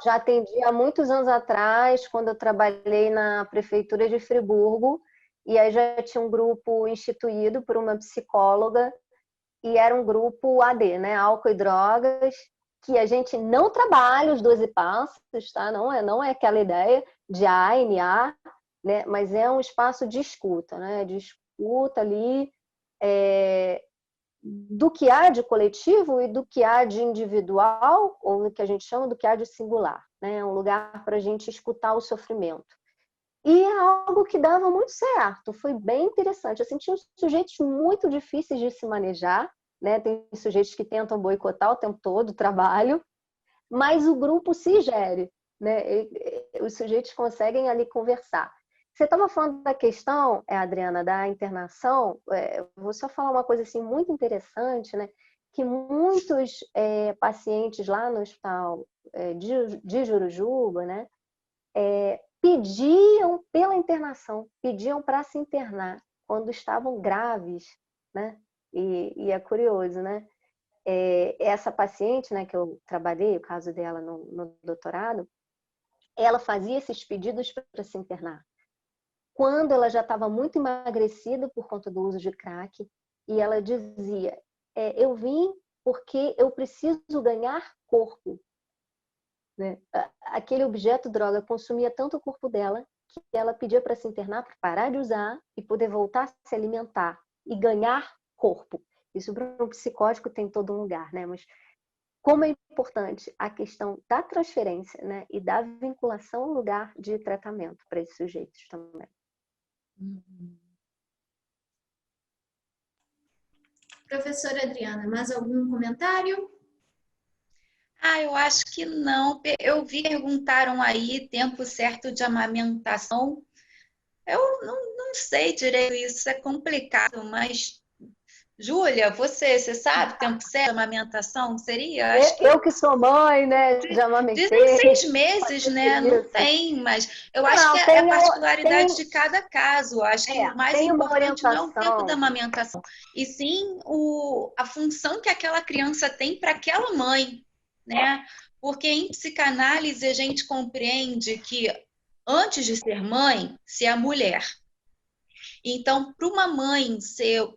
já atendi há muitos anos atrás, quando eu trabalhei na prefeitura de Friburgo, e aí já tinha um grupo instituído por uma psicóloga, e era um grupo AD, né? Álcool e drogas, que a gente não trabalha os 12 passos, tá? Não é aquela ideia de A, N, A, né? Mas é um espaço de escuta, né? De escuta ali, do que há de coletivo e do que há de individual, ou do que a gente chama do que há de singular, né? É um lugar para a gente escutar o sofrimento. E é algo que dava muito certo, foi bem interessante. Eu senti uns sujeitos muito difíceis de se manejar, né? Tem sujeitos que tentam boicotar o tempo todo o trabalho, mas o grupo se gere, né? Os sujeitos conseguem ali conversar. Você estava falando da questão, Adriana, da internação. Vou só falar uma coisa assim muito interessante, né? Que muitos pacientes lá no hospital de Jurujuba, né? Pediam pela internação, pediam para se internar quando estavam graves, né? E é curioso, né? Essa paciente, né, que eu trabalhei, o caso dela no doutorado, ela fazia esses pedidos para se internar. Quando ela já estava muito emagrecida por conta do uso de crack, e ela dizia, eu vim porque eu preciso ganhar corpo. Né? Aquele objeto droga consumia tanto o corpo dela que ela pedia para se internar, para parar de usar e poder voltar a se alimentar e ganhar corpo. Isso para um psicótico tem todo um lugar, né? Mas como é importante a questão da transferência, né? E da vinculação ao lugar de tratamento para esses sujeitos também. Professora Adriana, mais algum comentário? Eu acho que não. Eu vi, perguntaram aí tempo certo de amamentação. Eu não sei direito, isso é complicado, mas, Júlia, você sabe tempo certo de amamentação? Seria? Acho que Eu que sou mãe, né? Já dizem amamentei. 6 meses, né? Não Isso. tem, mas eu acho que Não, é a particularidade de cada caso. Acho que o mais tem uma importante não é o tempo da orientação. amamentação, e sim a função que aquela criança tem para aquela mãe, né? Porque em psicanálise a gente compreende que antes de ser mãe, se é mulher. Então, para uma mãe ser,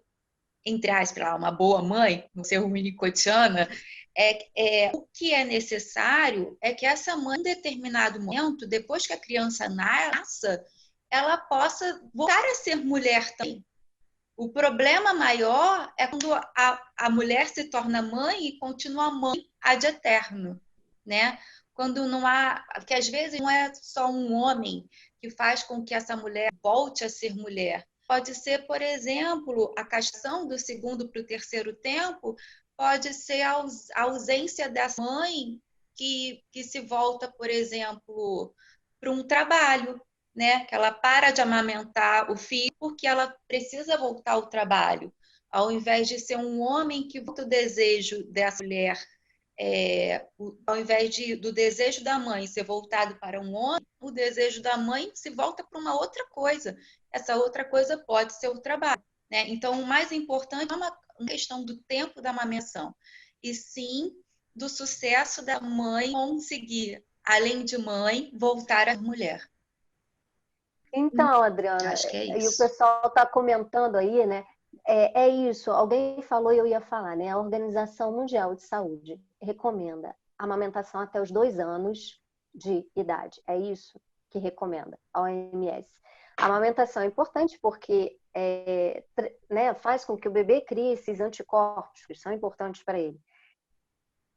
entre aspas, uma boa mãe, não ser winnicottiana, o que é necessário é que essa mãe, em determinado momento, depois que a criança nasça, ela possa voltar a ser mulher também. O problema maior é quando a mulher se torna mãe e continua mãe ad eterno, né? Quando não há, porque às vezes não é só um homem que faz com que essa mulher volte a ser mulher. Pode ser, por exemplo, a castração do segundo para o terceiro tempo, pode ser a ausência dessa mãe que se volta, por exemplo, para um trabalho, né? Que ela para de amamentar o filho porque ela precisa voltar ao trabalho, ao invés de ser um homem que volta o desejo dessa mulher, ao invés do desejo da mãe ser voltado para um homem, o desejo da mãe se volta para uma outra coisa. Essa outra coisa pode ser o trabalho, né? Então, o mais importante não é uma questão do tempo da amamentação, e sim do sucesso da mãe conseguir, além de mãe, voltar a mulher. Então, Adriana, Acho que é e o isso. pessoal está comentando aí, né? É isso, alguém falou e eu ia falar, né? A Organização Mundial de Saúde recomenda amamentação até os 2 anos de idade. É isso que recomenda a OMS. A amamentação é importante porque né, faz com que o bebê crie esses anticorpos que são importantes para ele.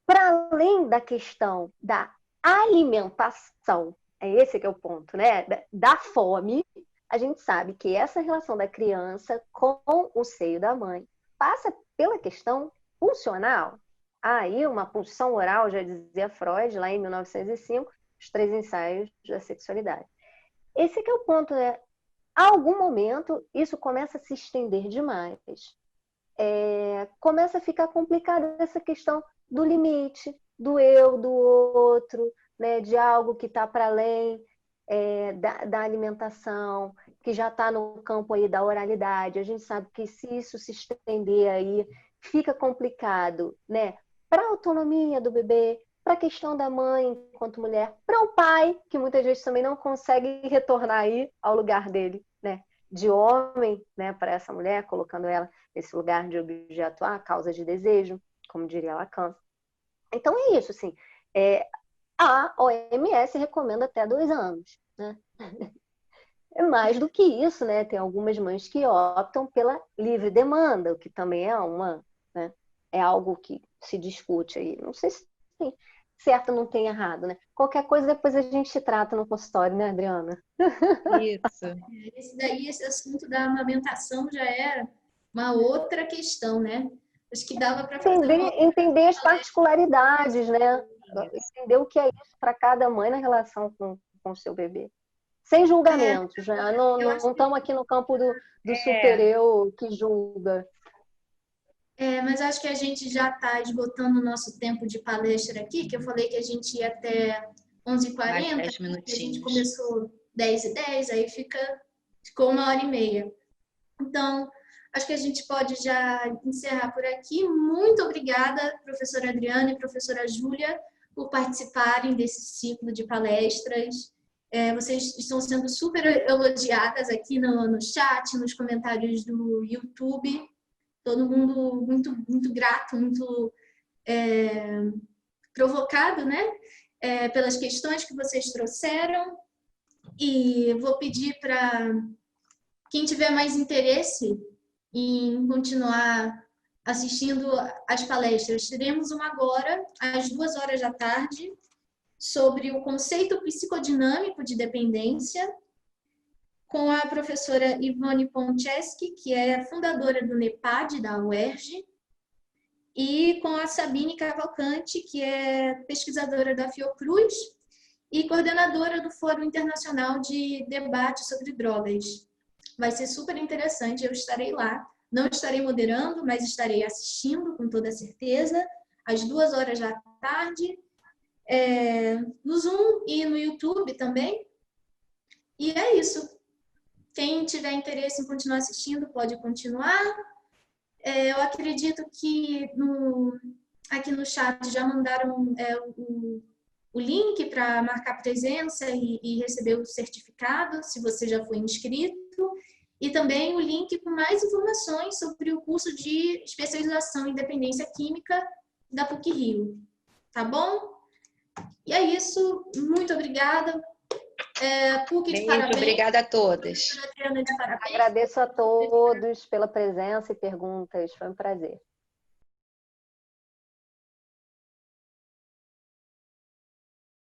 Para além da questão da alimentação, esse que é o ponto, né? Da fome, a gente sabe que essa relação da criança com o seio da mãe passa pela questão funcional. há aí uma pulsão oral, já dizia Freud, lá em 1905, os 3 ensaios da sexualidade. Esse que é o ponto, né? A algum momento, isso começa a se estender demais. Começa a ficar complicada essa questão do limite, do eu, do outro, né? De algo que está para além da alimentação, que já está no campo aí da oralidade. A gente sabe que se isso se estender aí, fica complicado, né? Para a autonomia do bebê, para a questão da mãe enquanto mulher, para o pai, que muitas vezes também não consegue retornar aí ao lugar dele, né? De homem, né? Para essa mulher, colocando ela nesse lugar de objeto, causa de desejo, como diria Lacan. Então é isso, assim. A OMS recomenda até 2 anos, né? É mais do que isso, né? Tem algumas mães que optam pela livre demanda, o que também né? É algo que se discute aí. Não sei se tem certo ou não tem errado, né? Qualquer coisa depois a gente trata no consultório, né, Adriana? Isso. Esse assunto da amamentação já era uma outra questão, né? Acho que dava para fazer entender as particularidades, né? Entender o que é isso para cada mãe na relação com o seu bebê. Sem julgamentos, né? Não estamos aqui no campo do super-eu que julga. Mas acho que a gente já está esgotando o nosso tempo de palestra aqui, que eu falei que a gente ia até 11h40, a gente começou 10h10, aí ficou 1h30. Então, acho que a gente pode já encerrar por aqui. Muito obrigada, professora Adriana e professora Júlia, por participarem desse ciclo de palestras. Vocês estão sendo super elogiadas aqui no chat, nos comentários do YouTube. Todo mundo muito, muito grato, muito provocado, né? Pelas questões que vocês trouxeram. E vou pedir para quem tiver mais interesse em continuar assistindo às palestras, teremos uma agora, às 14h, sobre o conceito psicodinâmico de dependência, com a professora Ivone Poncheski, que é fundadora do NEPAD, da UERJ, e com a Sabine Cavalcante, que é pesquisadora da Fiocruz e coordenadora do Fórum Internacional de Debate sobre Drogas. Vai ser super interessante, eu estarei lá. Não estarei moderando, mas estarei assistindo, com toda certeza, às 14h, no Zoom e no YouTube também. E é isso. Quem tiver interesse em continuar assistindo, pode continuar. Eu acredito que aqui no chat já mandaram o link para marcar presença e receber o certificado, se você já foi inscrito. E também o link com mais informações sobre o curso de especialização em dependência química da PUC-Rio. Tá bom? E é isso. Muito obrigada. PUC de parabéns. Obrigada a todas. Agradeço a todos pela presença e perguntas. Foi um prazer.